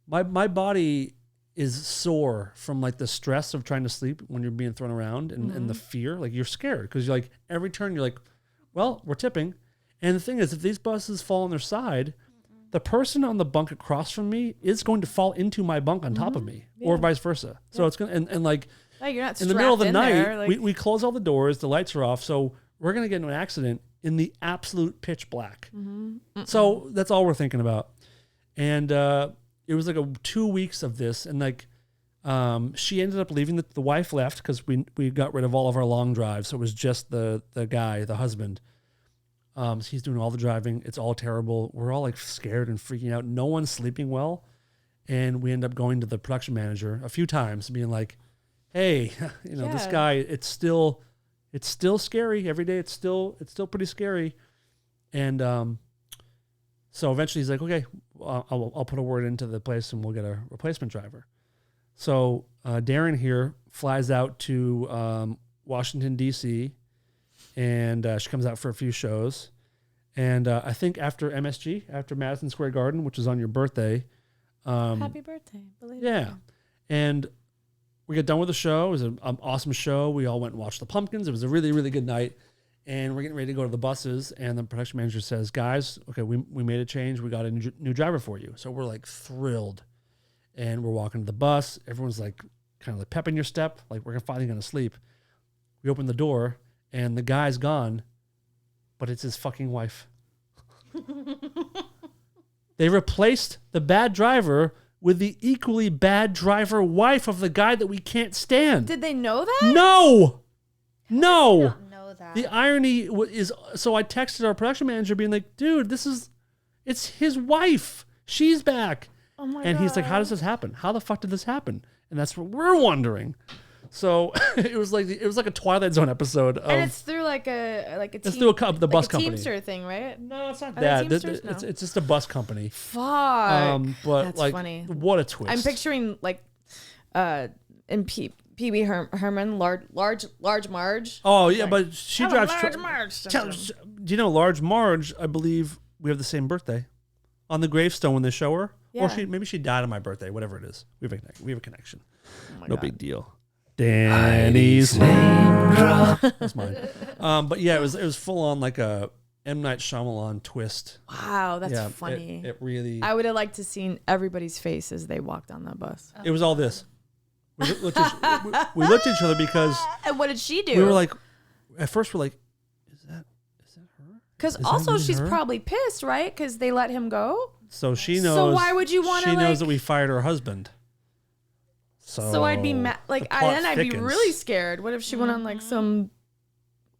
my body is sore from like the stress of trying to sleep when you're being thrown around and the fear. Like you're scared because you're like every turn you're like, well, we're tipping. And the thing is, if these buses fall on their side, the person on the bunk across from me is going to fall into my bunk on top of me, or vice versa. So it's gonna and like Oh, you're not in the middle of the night, there, like... we close all the doors, the lights are off, so we're gonna get into an accident in the absolute pitch black. So that's all we're thinking about. And it was like 2 weeks of this, and like she ended up leaving. The wife left because we got rid of all of our long drives, so it was just the guy, the husband. So he's doing all the driving. It's all terrible. We're all like scared and freaking out. No one's sleeping well. And we end up going to the production manager a few times, being like, hey, this guy, it's still scary every day. It's still pretty scary. And so eventually he's like, okay, I'll put a word into the place and we'll get a replacement driver. So Darren here flies out to Washington, D.C., and she comes out for a few shows. And I think after MSG, after Madison Square Garden, which is on your birthday. Happy birthday. Yeah. And we got done with the show. It was an awesome show. We all went and watched the Pumpkins. It was a really, really good night. And we're getting ready to go to the buses. And the production manager says, guys, okay, we made a change. We got a new driver for you. So we're like thrilled. And we're walking to the bus. Everyone's like kind of like pep in your step. Like we're finally going to sleep. We open the door. And the guy's gone, but it's his fucking wife. They replaced the bad driver with the equally bad driver wife of the guy that we can't stand. Did they know that? No. I don't know that. The irony is, so I texted our production manager being like, dude, it's his wife. She's back. Oh my and God. he's like, how does this happen? How the fuck did this happen? And that's what we're wondering. So it was like a Twilight Zone episode. And it's through like a it's through the bus company. Teamster thing, right? No, it's not Are that. they Teamsters? No. It's just a bus company. Fuck. But That's like, funny. what a twist! I'm picturing like, in Pee-wee Herman, large Marge. Oh yeah, Like, but she "Hello, drives. Large Marge." Do you know Large Marge? I believe we have the same birthday. On the gravestone when they show her, or Yeah. maybe she died on my birthday. Whatever it is, we have a connection. Oh my No God. big deal. Danny's name drop. That's mine. But yeah, it was full on like a M. Night Shyamalan twist. Wow, that's Yeah, funny. It really. I would have liked to seen everybody's face as they walked on that bus. It was all this. We looked at each other because And what did she do? we were like, at first we're like, is that her? because is that also really she's her? probably pissed, right? Because they let him go. So she knows. So why would you wanna, She knows like- that we fired her husband. So I'd be mad. Like, the plot then I'd be thickens. really scared. What if she went on like some?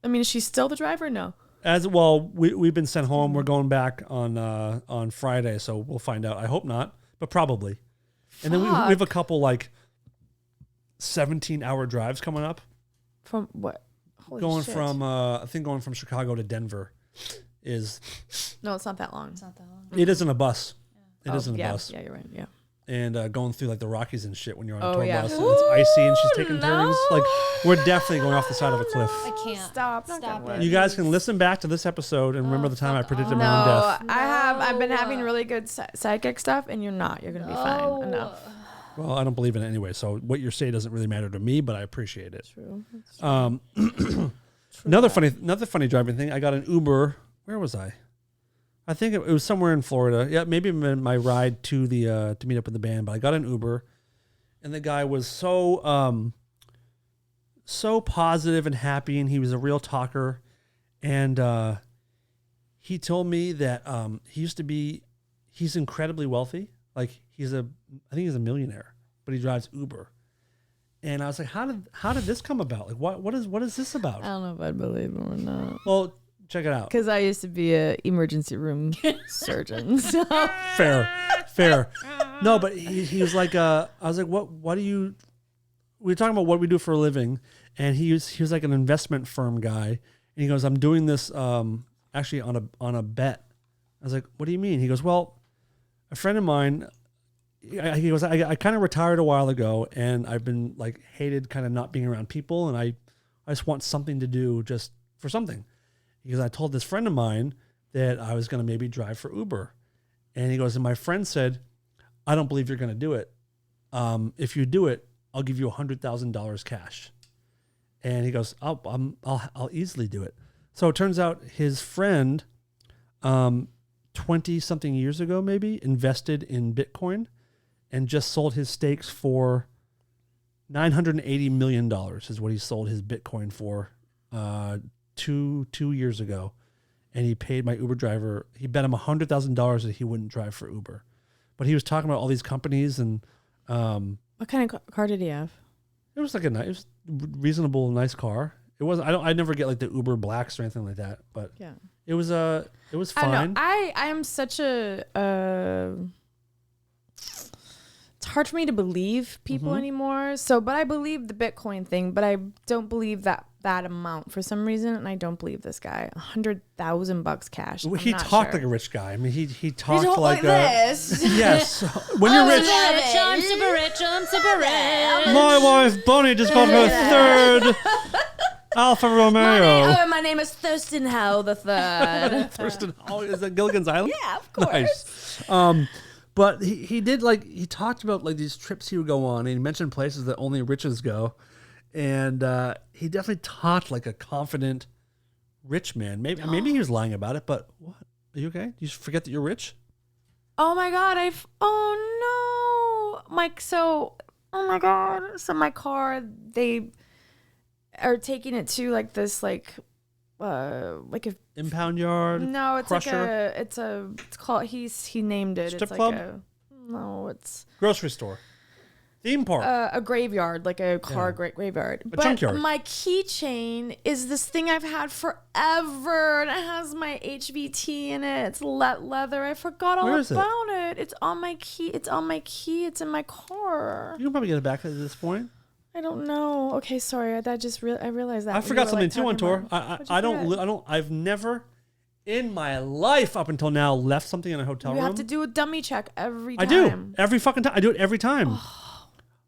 I mean, is she still the driver? No. As well, we've been sent home. We're going back on Friday, so we'll find out. I hope not, but probably. And then we have a couple like 17-hour drives coming up. From what? Holy Going shit. from I think going from Chicago to Denver is No, it's not that long. It's not that long. it isn't a bus. It Oh, isn't a yeah, bus. Yeah, you're right. Yeah. And going through like the Rockies and shit when you're on a Oh, tour yeah. bus and it's icy and she's taking Ooh, turns. Like we're definitely going off the side of a cliff. I can't. Stop. Not Stop gonna it. work. You guys can listen back to this episode and remember the time I predicted my own No, death. I've been having really good psychic stuff, and you're not. You're gonna be fine. Enough. Well, I don't believe in it anyway, so what you say doesn't really matter to me, but I appreciate it. True. Another funny driving thing. I got an Uber. Where was I? I think it was somewhere in Florida. Yeah, maybe my ride to the to meet up with the band. But I got an Uber, and the guy was so positive and happy, and he was a real talker. And he told me that he's incredibly wealthy. Like I think he's a millionaire, but he drives Uber. And I was like, how did this come about? Like what is this about? I don't know if I'd believe him or not. Well, check it out. Because I used to be a emergency room surgeon. So. Fair. No, but he was like, I was like, what do you? We were talking about what we do for a living, and he was like an investment firm guy, and he goes, I'm doing this actually on a bet. I was like, what do you mean? He goes, well, a friend of mine, he goes, I kind of retired a while ago, and I've been like hated kind of not being around people, and I just want something to do just for something. Because I told this friend of mine that I was going to maybe drive for Uber, and he goes, and my friend said, I don't believe you're going to do it. If you do it, I'll give you $100,000 cash. And he goes, I'll easily do it. So it turns out his friend, 20 something years ago, maybe invested in Bitcoin and just sold his stakes for $980 million is what he sold his Bitcoin for, 2 years ago. And he paid my Uber driver, he bet him $100,000 that he wouldn't drive for Uber. But he was talking about all these companies and, What kind of car did he have? it was like a nice, reasonable, nice car. It wasn't. I never get like the Uber Blacks or anything like that. But Yeah. it was I fine. don't know. I am such a. It's hard for me to believe people anymore. So, but I believe the Bitcoin thing, but I don't believe that amount for some reason, and I don't believe this guy. $100,000 cash. Well, I'm he not talked sure. like a rich guy. I mean, he talked He like this. yes. When you're rich, I'm super rich. I'm super rich. my wife Bonnie just got her third Alfa Romeo. My name is Thurston Howe the Third. Thurston, is that Gilligan's Island? Yeah, of course. Nice. But he did he talked about like these trips he would go on, and he mentioned places that only riches go. And he definitely talked like a confident rich man. Maybe he was lying about it, but what? Are you okay? You forget that you're rich? Oh my God! Oh no, Mike. So, oh my God. So my car, they are taking it to like this like a Impound yard. no, it's crusher, it's called he named it. Strip it's club? It's grocery store, theme park. a graveyard, like a car graveyard. But junkyard. my keychain is this thing I've had forever, and it has my HVT in it. It's leather. I forgot all Where is it? about it. It's on my key. It's on my key. It's in my car. You can probably get it back at this point. I don't know. Okay, sorry. I realized that. I when forgot you were, something like, too on talking tour. about- What'd you I forget? don't. I've never in my life up until now left something in a hotel You room. have to do a dummy check every I time. do every fucking time. I do it every time.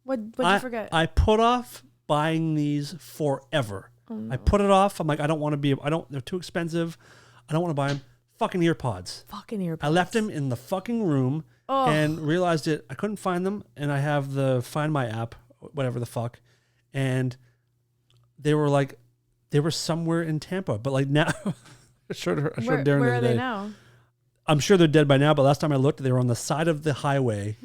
What'd you forget? I put off buying these forever. Oh, I put it off. I'm like, I don't want to be. They're too expensive. I don't want to buy them. Fucking earpods. Fucking earpods. I left them in the fucking room and realized it. I couldn't find them, and I have the Find My app, whatever the fuck, and they were somewhere in Tampa. But like now, I showed Darren Where the are other they day. now? I'm sure they're dead by now, but last time I looked, they were on the side of the highway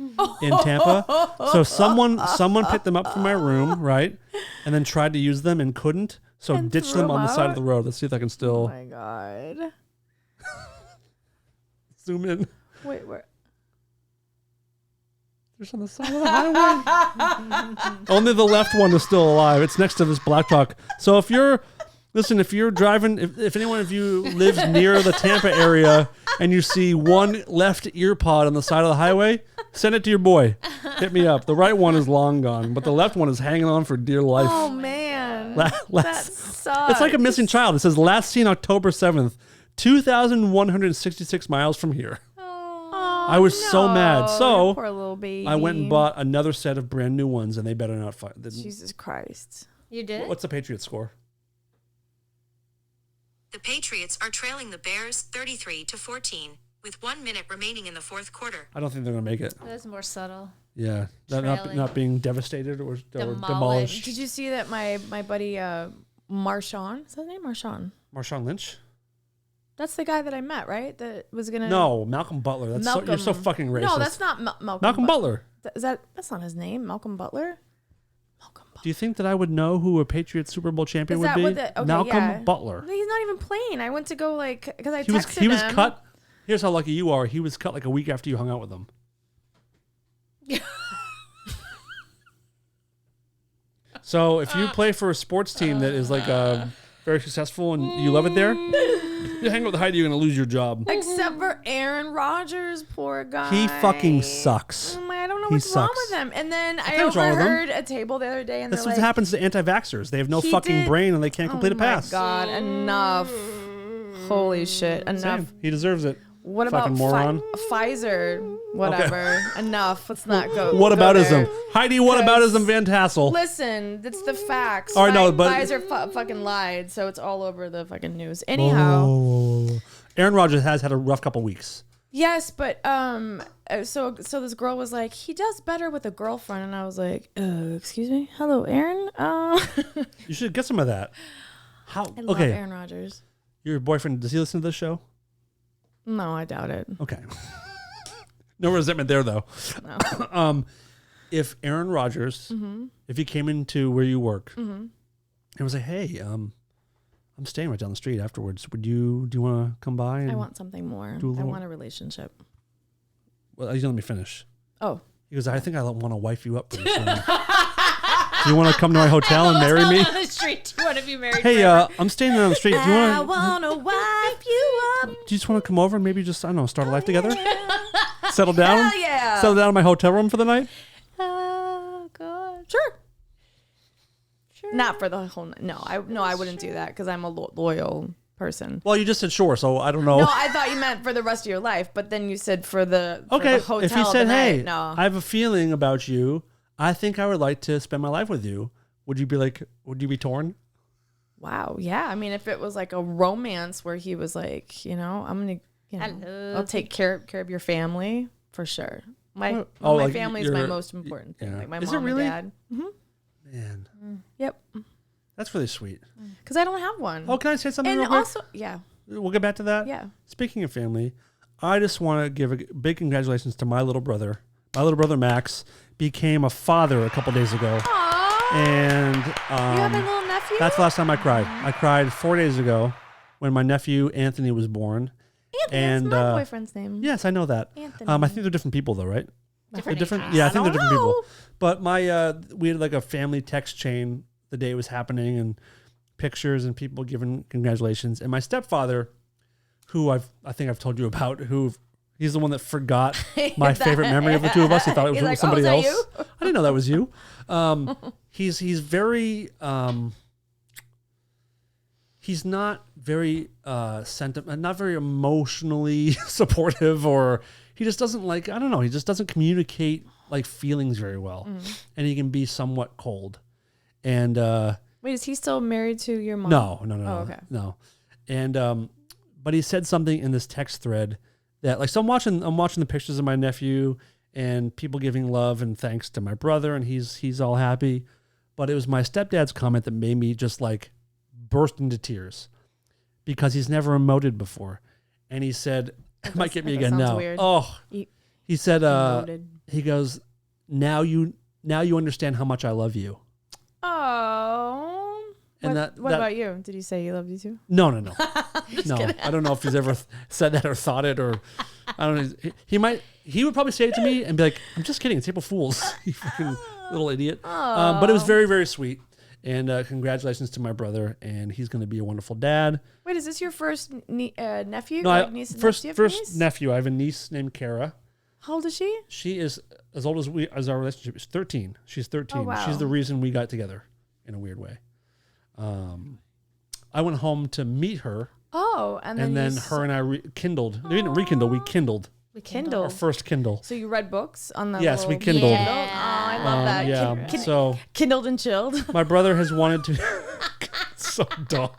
in Tampa. So someone picked them up from my room, right? And then tried to use them and couldn't. So And ditched threw them on the them side of out? the road. Let's see if I can Oh still my God. zoom in. Wait, where? Just on the side of the highway. Only the left one is still alive. It's next to this black truck. So if you're driving, if anyone of you lives near the Tampa area and you see one left ear pod on the side of the highway, send it to your boy. Hit me up. The right one is long gone, but the left one is hanging on for dear life. Oh man. that sucks. It's like a missing child. It says last seen October 7th, 2,166 miles from here. Oh, I was so mad. So your poor little baby. I went and bought another set of brand new ones, and they better not find. Jesus Christ. You did? What's the Patriots score? The Patriots are trailing the Bears 33-14, with 1 minute remaining in the fourth quarter. I don't think they're gonna make it. That's more subtle. Yeah, Trailing. not being devastated or Demolished. demolished. Did you see that my buddy Marshawn? Is that his name? Marshawn Lynch? That's the guy that I met, right? That was gonna. No, Malcolm Butler. You're so fucking racist. No, that's not Malcolm. Malcolm Butler. That's not his name? Malcolm Butler. Do you think that I would know who a Patriots Super Bowl champion Is would that be? what the- okay, Malcolm yeah. Butler. He's not even playing. I went to go because I He was texted him. cut. Here's how lucky you are. He was cut like a week after you hung out with him. So if you play for a sports team that is like very successful and you love it there, you hang out with Heidi, you're gonna lose your job. Except for Aaron Rodgers, poor guy. He fucking sucks. I don't know He what's wrong sucks. with him. And then I what's wrong with him. overheard a table the other day, and That's they're what like, happens to anti-vaxxers. They have no He fucking did- brain and they can't complete a pass. Oh my God! Enough. Holy shit! Enough. Same. He deserves it. What about Fucking moron. Pfizer? Whatever. Enough. Let's not go. What go aboutism? there. Heidi, what aboutism Van Tassel? Listen, it's the facts. All right, no, but- Pfizer fucking lied, so it's all over the fucking news. Anyhow. Whoa. Aaron Rodgers has had a rough couple weeks. Yes, but so this girl was like, he does better with a girlfriend, and I was like, excuse me, hello, Aaron. You should get some of that. How? I love Okay, Aaron Rodgers. your boyfriend, does he listen to this show? No, I doubt it. Okay. No resentment there, though. No. If Aaron Rodgers, if he came into where you work and was like, hey, I'm staying right down the street afterwards. Do you want to come by? And I want something more. do a I little- want a relationship. Well, you let me finish. Oh. He goes, I think I want to wife you up pretty soon. Do you want to come to my hotel and marry me? On the street. Do you want to be married? Hey, forever? I'm staying down the street. Do you I want want to wipe you up. Do you just want to come over and maybe just, I don't know, start a life together? Settle down? Hell yeah. Settle down in my hotel room for the night? Oh, God. Sure. Not for the whole night. No, I wouldn't do that because I'm a loyal person. Well, you just said sure, so I don't know. No, I thought you meant for the rest of your life, but then you said for the Okay, hotel if you said, the hey, night. No. I have a feeling about you. I think I would like to spend my life with you. Would you be torn? Wow, yeah. I mean, if it was like a romance where he was like, I'm gonna, I'll take care of your family for sure. My like family is my your- most important thing. yeah. Like my Is it mom really? and dad. Man, Yep, that's really sweet. because I don't have one. Oh, can I say something and real quick? also, yeah, We'll get back to that. yeah. Speaking of family, I just want to give a big congratulations to my little brother. My little brother Max became a father a couple days ago. Aww, And you have a little nephew. that's the last time I cried. I cried 4 days ago when my nephew Anthony was born. Anthony, that's my boyfriend's name. Yes, I know that. Anthony. I think they're different people though, right? Different They're different. names. Yeah, I think they're don't different people. know. But we had like a family text chain the day it was happening and pictures and people giving congratulations. And my stepfather, who I think I've told you about, he's the one that forgot my favorite memory of the two of us. He thought it was He's like, somebody "Oh, is else. that you?" I didn't know that was you. He's very he's not very not very emotionally supportive, or he just doesn't like, I don't know, he just doesn't communicate like feelings very well. And he can be somewhat cold. And Wait, is he still married to your mom? no. Oh, okay. No. And but he said something in this text thread that, like, so I'm watching the pictures of my nephew and people giving love and thanks to my brother, and he's all happy. But it was my stepdad's comment that made me just like burst into tears, because he's never emoted before. And he said, it might get me that again sounds now. weird. Oh, You- he said, Emoted. he goes, now you understand how much I love you. Oh. And what that- about you? Did he say he loved you too? No. No, I don't know if he's ever said that or thought it, or I don't know. He would probably say it to me and be like, I'm just kidding. It's April Fool's. You fucking little idiot. But it was very, very sweet. And congratulations to my brother. And he's going to be a wonderful dad. Wait, is this your first nephew? No, Like niece and first nephew? Do you have a first niece? nephew. I have a niece named Kara. How old is she? She is as old as our relationship is 13. She's 13. Oh, wow. She's the reason we got together in a weird way. I went home to meet her, Oh, and then, and then her and I rekindled. We didn't rekindle. We kindled We Kindle. our first Kindle. So you read books on the Yes, we little Kindled. Kindle? Oh, I love that. Yeah. Kin- So Kindled and chilled. my brother has wanted to. So dumb.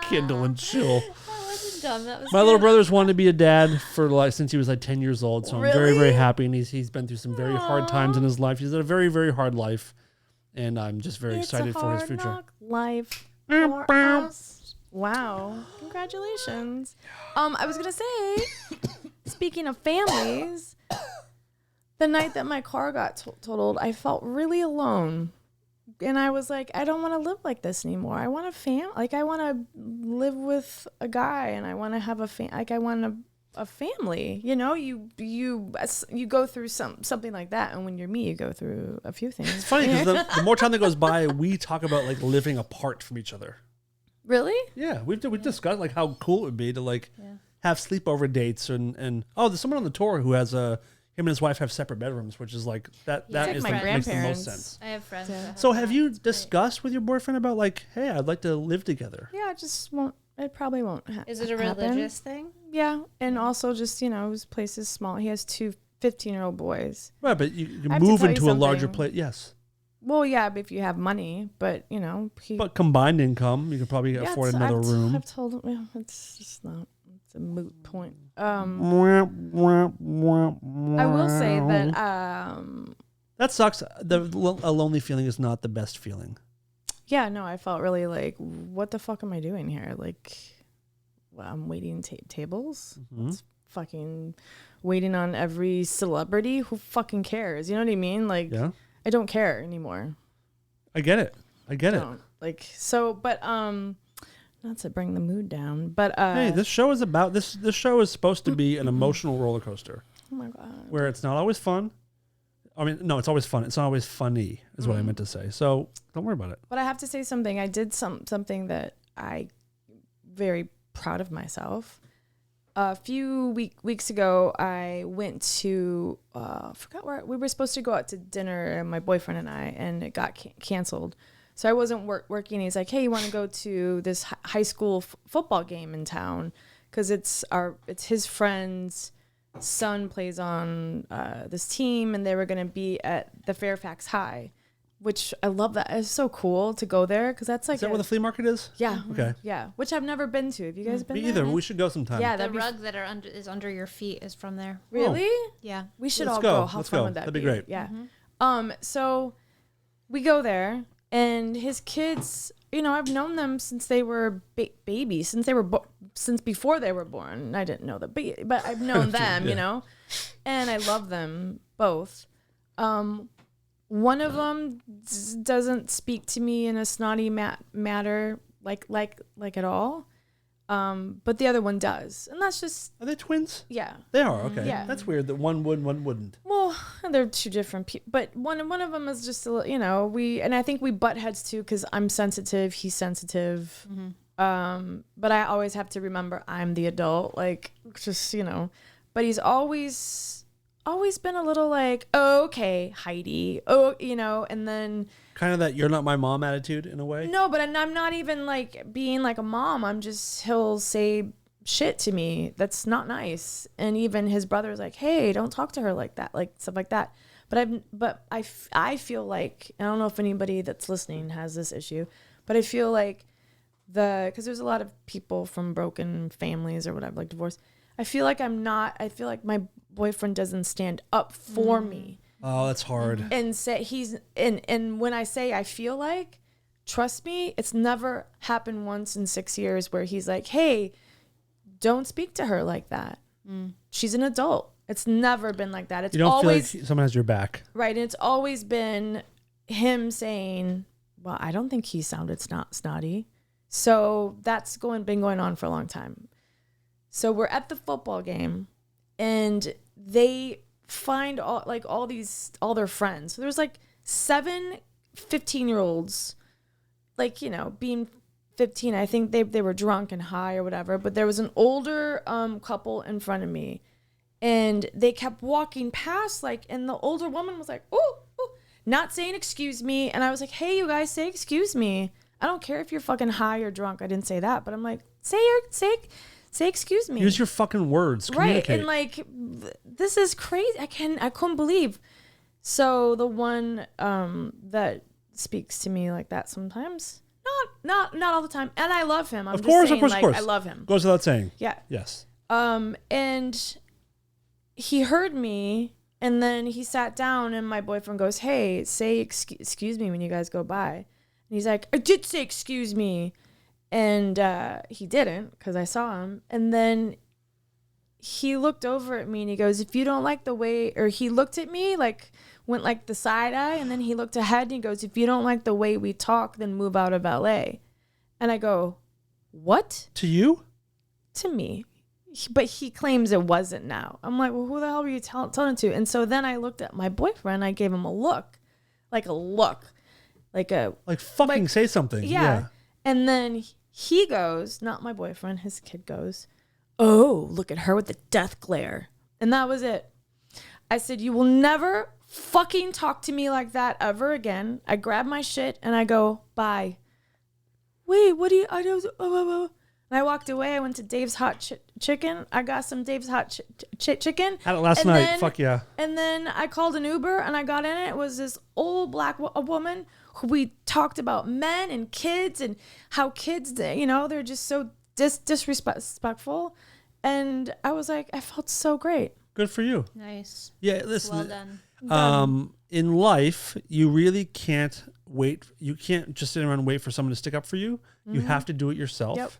Kindle and chill. That wasn't dumb. That was My little brother's wanted to be a dad for like since he was like 10 years old. So I'm very, Really? very happy, and he's been through some very hard times in his life. He's had a very, very hard life, and I'm just very excited for his future. Knock life for us. Wow. Congratulations. I was going to say, speaking of families, the night that my car got totaled, I felt really alone. And I was like, I don't want to live like this anymore. I want I want to live with a guy, and I want to have I want a family. You know, you go through something like that, and when you're me, you go through a few things. It's funny because the more time that goes by, we talk about like living apart from each other. Really? Yeah, we've discussed like how cool it would be to like have sleepover dates and there's someone on the tour who has him and his wife have separate bedrooms, which is like that like is my like, makes the grandparents. most sense. I have friends. that have So that. have you discussed with your boyfriend about like, hey, I'd like to live together? Yeah, I just won't it probably won't Is it a happen. religious thing? Yeah, and also just, his place is small. He has 2 15-year-old boys. Right, but you I can have to move tell you into a larger something. place. Yes. Well, yeah, if you have money, but, he... But combined income, you could probably Yeah, afford it's- another I've room. I've told him, it's just not... It's a moot point. I I will say that... that sucks. A lonely feeling is not the best feeling. Yeah, no, I felt really like, what the fuck am I doing here? Like, well, I'm waiting tables? It's fucking waiting on every celebrity. Who fucking cares? You know what I mean? Like, Yeah. I don't care anymore. I get it. Don't. Like, so, but, not to bring the mood down, but, Hey, this show is about this. This show is supposed to be an emotional roller coaster oh my God. where it's not always fun. I mean, no, it's always fun. It's not always funny, is what I meant to say. So don't worry about it. But I have to say something. I did something that I very proud of myself. A few weeks ago, I went to forgot where we were supposed to go out to dinner, my boyfriend and I, and it got canceled. So I wasn't working. He's like, "Hey, you want to go to this high school football game in town? Because it's his friend's son plays on this team, and they were going to be at the Fairfax High." Which I love that. It's so cool to go there because that's like Is that where the flea market is? yeah. Okay. Yeah. Which I've never been to. Have you guys been Me there? either. We should go sometime. Yeah, The that'd be rug that is under your feet is from there. really? Yeah. We should Let's all go. go. How Let's fun go. would that That'd be great. Yeah. So we go there, and his kids, I've known them since they were babies, since before they were born. I didn't know that, but I've known them, and I love them both. One of them doesn't speak to me in a snotty matter like at all. But the other one does, and that's just Are they twins? yeah. They are. Okay. Yeah. That's weird that one would, one wouldn't. Well, they're 2 different people, but one of them is just a little, and I think we butt heads too because I'm sensitive, he's sensitive. But I always have to remember I'm the adult, like just but he's always been a little like, oh, okay, Heidi, and then. Kind of that you're not my mom attitude in a way. No, but I'm not even like being like a mom. I'm just, he'll say shit to me that's not nice. And even his brother's like, hey, don't talk to her like that, like stuff like that. But I feel like, I don't know if anybody that's listening has this issue, but I feel like because there's a lot of people from broken families or whatever, like divorce. I feel like my boyfriend doesn't stand up for me. Oh, that's hard. And say and when I say I feel like, trust me, it's never happened once in 6 years where he's like, hey, don't speak to her like that. She's an adult. It's never been like that. It's You don't always feel like someone has your back. right. And it's always been him saying, well, I don't think he sounded snotty. So that's been going on for a long time. So we're at the football game and they find all their friends. So there's like 7 15-year-olds, like, being 15. I think they were drunk and high or whatever, but there was an older couple in front of me and they kept walking past, like, and the older woman was like, ooh, not saying excuse me. And I was like, hey, you guys, say excuse me. I don't care if you're fucking high or drunk. I didn't say that, but I'm like, say excuse me. Use your fucking words. Right. Communicate. And like, this is crazy. I couldn't believe. So the one that speaks to me like that sometimes, not all the time. And I love him. I'm of just course, saying, of course. I love him. Goes without saying. Yeah. Yes. And he heard me and then he sat down and my boyfriend goes, hey, say excuse me when you guys go by. And he's like, I did say excuse me. And he didn't because I saw him. And then he looked over at me and he goes, if you don't like the way, or he looked at me like, went like the side eye. And then he looked ahead and he goes, if you don't like the way we talk, then move out of LA. And I go, what? To you? To me. But he claims it wasn't now. I'm like, well, who the hell were you telling to? And so then I looked at my boyfriend. I gave him a look. Like fucking say something. Yeah. And then he goes, not my boyfriend, his kid goes, oh, look at her with the death glare. And that was it. I said, you will never fucking talk to me like that ever again. I grab my shit and I go, bye. Wait, what do you, And I walked away. I went to Dave's Hot Chicken. I got some Dave's Hot Chicken. Had it last And night. then- Fuck yeah. And then I called an Uber and I got in it. It was this old black woman who we talked about men and kids and how kids, they're just so disrespectful. And I was like, I felt so great. Good for you. Nice. Yeah, listen. Well done. In life, you really can't wait. You can't just sit around and wait for someone to stick up for you. You have to do it yourself. Yep.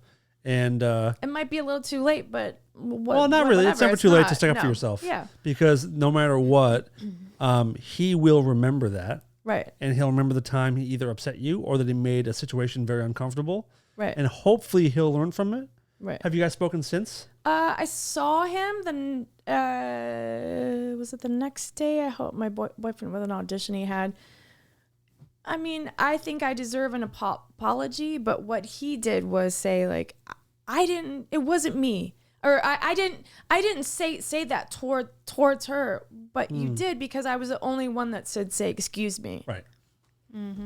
And It might be a little too late, but well, not really. It's never too late to stick up for No. yourself. Yeah. Because no matter what, he will remember that. Right. And he'll remember the time he either upset you or that he made a situation very uncomfortable. Right. And hopefully he'll learn from it. Right. Have you guys spoken since? I saw him was it the next day? I hope my boyfriend with an audition he had. I mean, I think I deserve an apology, but what he did was say like, it wasn't me. Or I didn't say that towards her, but you did because I was the only one that say excuse me. Right.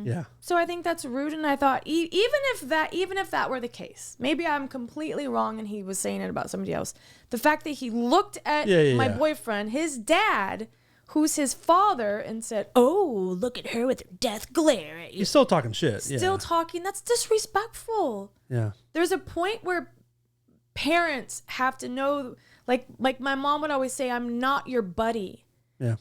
Yeah. So I think that's rude, and I thought even if that were the case, maybe I'm completely wrong, and he was saying it about somebody else. The fact that he looked at my boyfriend, his dad, who's his father, and said, "Oh, look at her with her death glare at you." He's still talking shit. Still talking. That's disrespectful. Yeah. There's a point where parents have to know, like my mom would always say, "I'm not your buddy. Yeah.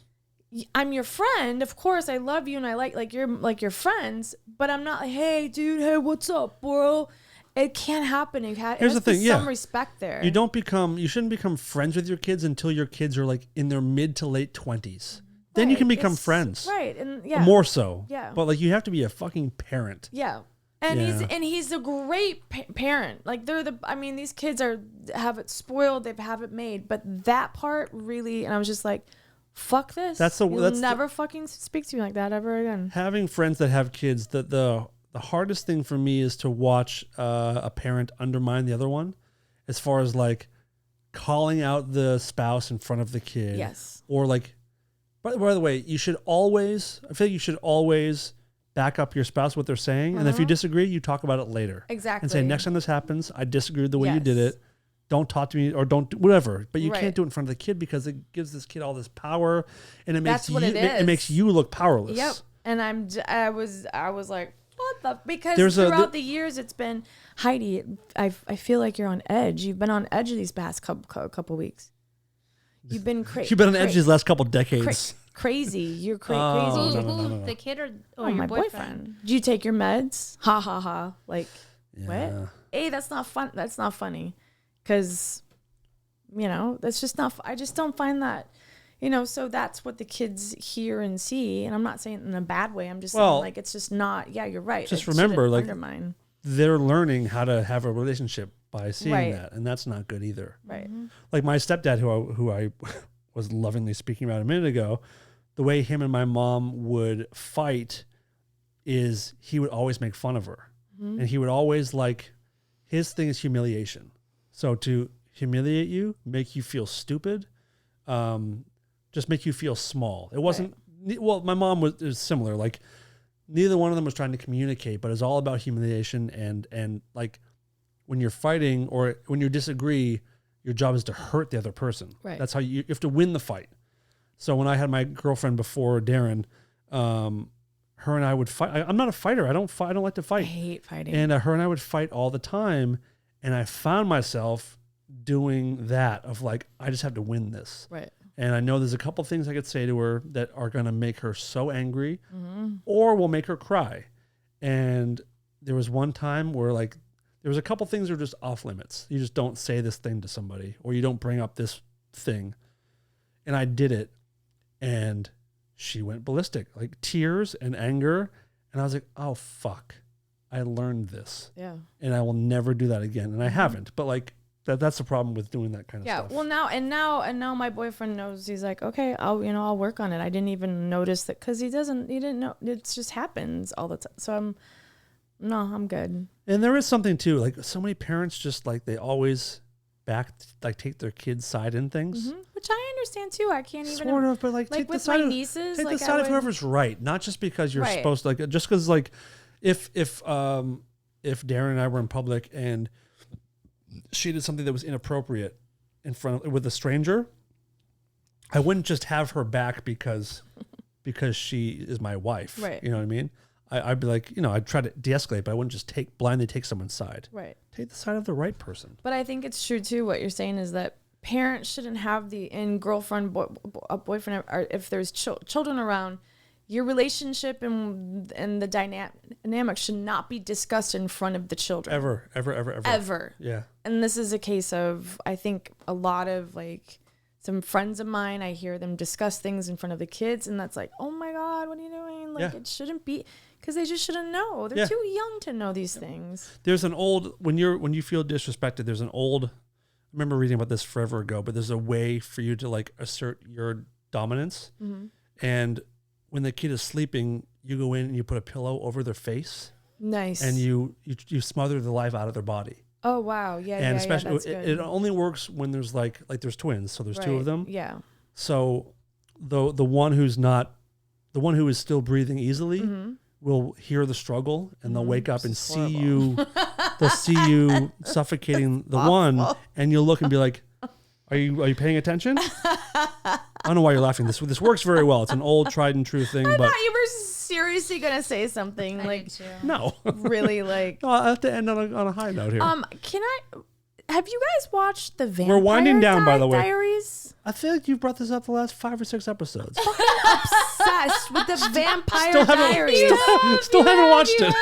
I'm your friend. Of course, I love you and I like your friends, but I'm not like, hey, dude, hey, what's up, bro?" It can't happen. Here's the thing, some respect there. You shouldn't become friends with your kids until your kids are like in their mid to late 20s. Then you can become friends. Right. And yeah. More so. Yeah. But like you have to be a fucking parent. Yeah. And Yeah. he's a great parent. Like these kids have it spoiled, they have it made, but that part really, and I was just like, fuck this. You'll never fucking speak to me like that ever again. Having friends that have kids, the hardest thing for me is to watch a parent undermine the other one, as far as like calling out the spouse in front of the kid. Yes. Or like, by the way, I feel like you should always back up your spouse what they're saying, and if you disagree, you talk about it later. Exactly. And say, next time this happens, I disagree with the way you did Yes. it. Don't talk to me or don't do whatever. But you Right. can't do it in front of the kid because it gives this kid all this power, and it makes That's what it it is. makes you look powerless. Yep. And I was like, what the? Because There's throughout the years, it's been, Heidi, I feel like you're on edge. You've been on edge these past couple weeks. You've been crazy. You've been on edge these last couple decades. Crazy. You're crazy. no. The kid or Oh, your my boyfriend. Did you take your meds? Ha ha ha. Like, Yeah. what? Hey, that's not fun. That's not funny. Because, that's just not, I just don't find that, so that's what the kids hear and see. And I'm not saying it in a bad way. I'm just saying, like, it's just not, yeah, you're right. Just It remember, shouldn't like, undermine. They're learning how to have a relationship by seeing Right. that, and that's not good either. Right. Like my stepdad, who I was lovingly speaking about a minute ago, the way him and my mom would fight is he would always make fun of her, and he would always his thing is humiliation. So to humiliate you, make you feel stupid, just make you feel small. It wasn't well. My mom was similar. Like neither one of them was trying to communicate, but it's all about humiliation and like when you're fighting or when you disagree, your job is to hurt the other person. Right. That's how you have to win the fight. So when I had my girlfriend before Darren, her and I would fight. I'm not a fighter. I don't like to I fight. hate fighting. And her and I would fight all the time. And I found myself doing that of like, I just have to win this. right. And I know there's a couple things I could say to her that are going to make her so angry or will make her cry. And there was one time where there was a couple things that are just off limits. You just don't say this thing to somebody or you don't bring up this thing. And I did it and she went ballistic, like tears and anger. And I was like, oh, fuck. I learned this. Yeah. And I will never do that again. And I haven't. But that's the problem with doing that kind of Yeah. stuff. Well, now my boyfriend knows. He's like, okay, I'll work on it. I didn't even notice that because he didn't know. It just happens all the time. So I'm good. And there is something too, like so many parents just they always take their kids' side in things. Which I understand too. I can't even. Sort of, but take the with side my of, nieces, take like the I side of would- whoever's right, not just because you're Right. supposed to just because if Darren and I were in public and she did something that was inappropriate in front of with a stranger, I wouldn't just have her back because she is my wife. Right. You know what I mean? I'd be like, I'd try to de-escalate, but I wouldn't just blindly take someone's side. Right. Take the side of the right person. But I think it's true too. What you're saying is that parents shouldn't have girlfriend, boyfriend, or if there's children around, your relationship and the dynamic should not be discussed in front of the children. Ever. Yeah. And this is a case of, I think a lot of like some friends of mine, I hear them discuss things in front of the kids, and that's like, oh my God, what are you doing? Like it shouldn't be, because they just shouldn't know. They're too young to know these things. There's an old, when you feel disrespected, there's an old, I remember reading about this forever ago, but there's a way for you to like assert your dominance. Mm-hmm. And when the kid is sleeping, you go in and you put a pillow over their face. Nice. And you smother the life out of their body. Oh wow, yeah, and yeah, especially that's good. it only works when there's like there's twins, so there's two of them. Yeah. So the one who is still breathing easily will hear the struggle, and they'll wake up and see you. They'll see you suffocating the one, and you'll look and be like, "Are you paying attention?" I don't know why you're laughing. This works very well. It's an old tried and true thing. I but thought you were seriously gonna say something like no, really like. No, I have to end on a high note here. Have you guys watched the Vampire We're winding down, by the way. Diaries? I feel like you've brought this up the last 5 or 6 episodes. Obsessed with the Vampire Diaries. Still haven't watched it.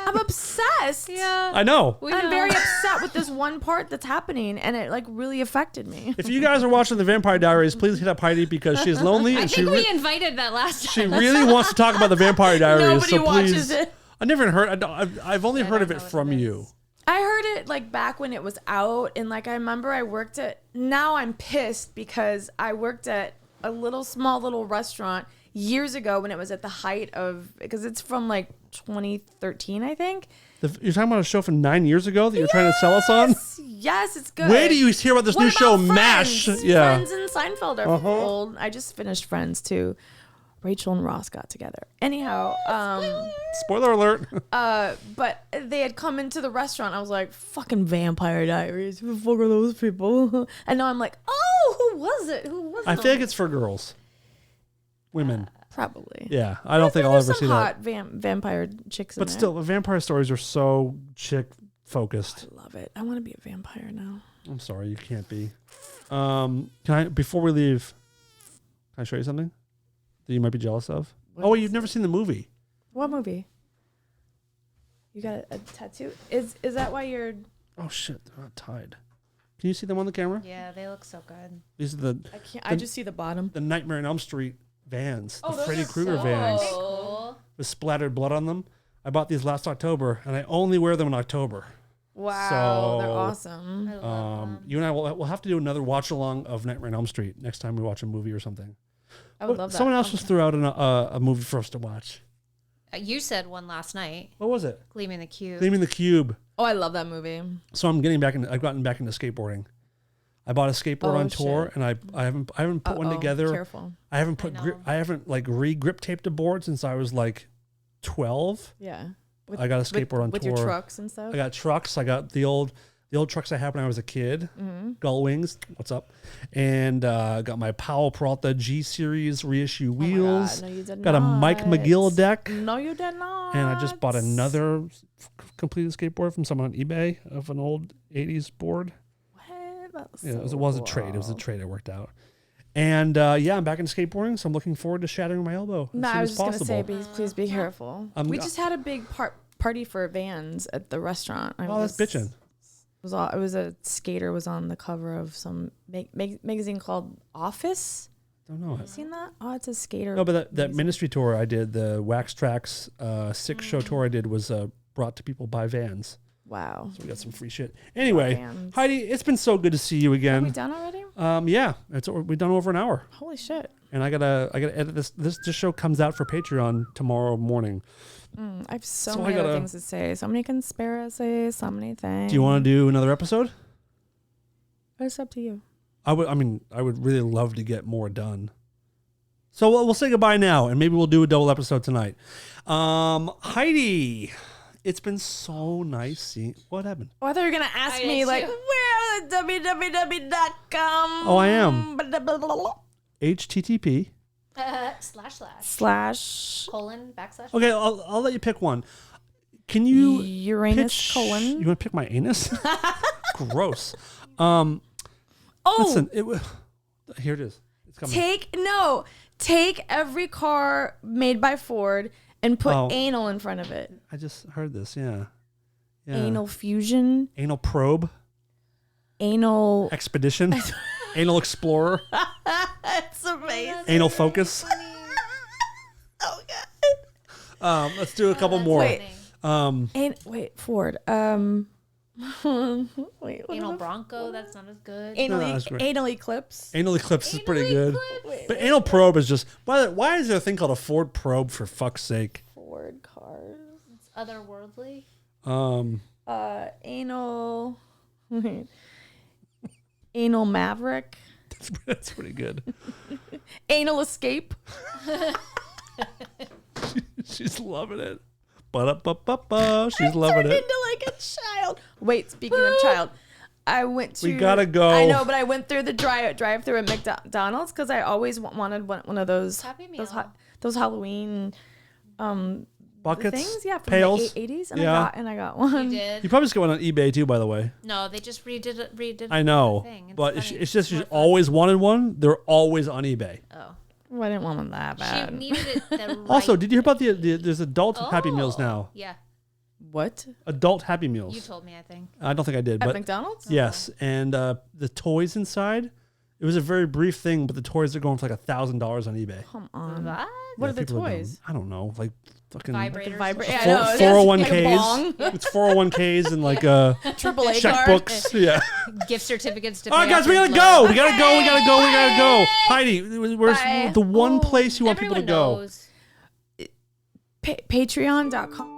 I'm obsessed. Yeah. I know. I'm very upset with this one part that's happening, and it like really affected me. If you guys are watching the Vampire Diaries, please hit up Heidi because she's lonely I and think we invited that last she time. really wants to talk about the Vampire Diaries. Nobody so watches please, it. I never heard. I've only heard of it from you. I heard it like back when it was out, and like I remember I worked at. Now I'm pissed because I worked at a small little restaurant years ago when it was at the height of, because it's from like 2013, I think. You're talking about a show from 9 years ago that you're trying to sell us on? Yes, it's good. Where do you hear about this new show, Friends? MASH? Yeah. Friends and Seinfeld are old. I just finished Friends too. Rachel and Ross got together. Anyhow, Spoiler alert. but they had come into the restaurant. I was like, fucking Vampire Diaries. Who the fuck are those people? And now I'm like, oh, who was it? I feel like it's for girls. Women. Probably. Yeah. I don't think I'll ever see hot that. Vampire chicks in But there. still, the vampire stories are so chick focused. I love it. I want to be a vampire now. I'm sorry, you can't be. Before we leave, can I show you something that you might be jealous of? Oh, wait, you've never seen the movie. What movie? You got a tattoo? Is that why you're... Oh, shit. They're not tied. Can you see them on the camera? Yeah, they look so good. These are the... I can't. I just see the bottom. The Nightmare on Elm Street vans. Oh, The those Freddy are Krueger so vans. Cool. With splattered blood on them. I bought these last October, and I only wear them in October. Wow, So, they're awesome. I love them. You and I we'll have to do another watch along of Nightmare on Elm Street next time we watch a movie or something. I would love that. Someone else just threw out a movie for us to watch. You said one last night. What was it? Gleaming the Cube. Gleaming the Cube. Oh, I love that movie. So I've gotten back into skateboarding. I bought a skateboard on tour, shit. and I haven't put one together. Careful. I haven't like re-grip taped a board since I was like 12. Yeah. I got a skateboard on with tour. With your trucks and stuff? I got trucks. I got the old trucks I had when I was a kid. Mm-hmm. Gull Wings. What's up? And got my Powell Peralta G Series reissue wheels. Oh my God, no, you did got a Mike not. McGill deck. No, you did not. And I just bought another completed skateboard from someone on eBay of an old 80s board. What? That's Yeah, so it was a trade. It was a trade. It worked out. And I'm back into skateboarding, so I'm looking forward to shattering my elbow as No, soon I as was just possible. going to say, please be careful. We just had a big party for Vans at the restaurant. That's bitching. It was a skater was on the cover of some magazine called Office. Don't know. Have you seen that? Oh, it's a skater. No, but that ministry tour I did, the Wax Tracks 6-show tour I did was brought to people by Vans. Wow. So we got some free shit. Anyway, Vans. Heidi, it's been so good to see you again. Are we done already? Yeah, we've done over an hour. Holy shit. And I gotta edit this. This show comes out for Patreon tomorrow morning. I have so So many I other gotta- things to say. So many conspiracies, so many things. Do you want to do another episode? It's up to you. I would really love to get more done. So we'll say goodbye now, and maybe we'll do a double episode tonight. Heidi, it's been so nice seeing. What happened? Oh, I thought you were gonna ask I me did like, too. where are the www.com? Oh, I am. HTTP. Slash colon / Okay, I'll let you pick one. Can you Uranus colon? You want to pick my anus? Gross. Oh, Listen, here it is. It's coming. take every car made by Ford and put Oh. anal in front of it. I just heard this. Yeah. Anal fusion, Anal probe. anal. Expedition. Anal explorer. That's amazing. Anal focus. Oh god. Let's do a couple more. Wait. Funny. Wait, Ford. Wait. What Anal the Bronco, that's not as good. No, that's great. Anal eclipse. Anal eclipse is pretty good. Wait, But anal probe is just. Why is there a thing called a Ford probe, for fuck's sake? Ford cars. It's otherworldly. Anal. Wait. Anal maverick. That's pretty good. Anal escape. She's loving it. Ba-da-ba-ba-ba. She's loving Turned it. into like a child. Wait, speaking of child, I went to. We gotta go. I know, but I went through the drive-through at McDonald's because I always wanted one of those Happy Meal. those Halloween Buckets, things, yeah, from pails. the 80s, and Yeah. I got one. You did? You probably just get one on eBay too, by the way. No, they just redid I know, thing. but funny. it's just you more fun. always wanted one. They're always on eBay. Oh. Well, I didn't want one that She bad. needed it the right. Also, did you hear about the there's adult Happy Meals Oh, now? Yeah. What Adult Happy Meals. You told me, I think. I don't think I did, at but McDonald's? yes, and the toys inside. It was a very brief thing, but the toys are going for like $1,000 on eBay. Come on. What? What are the people doing- toys? I don't know, like fucking Vibrators. Vibrate. or Yeah, I Four- know. It's 401ks. like a It's 401ks and like Triple A card. checkbooks. Yeah. something. Gift certificates to All right, pay guys, off we your gotta go. loan. We gotta go. We gotta go. We gotta go. Heidi, where's Bye. the one Oh, place you want people to Everyone go? knows. Patreon.com.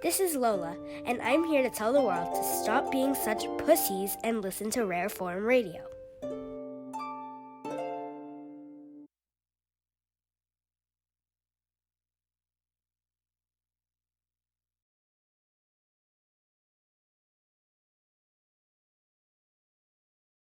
This is Lola, and I'm here to tell the world to stop being such pussies and listen to Rare Form Radio.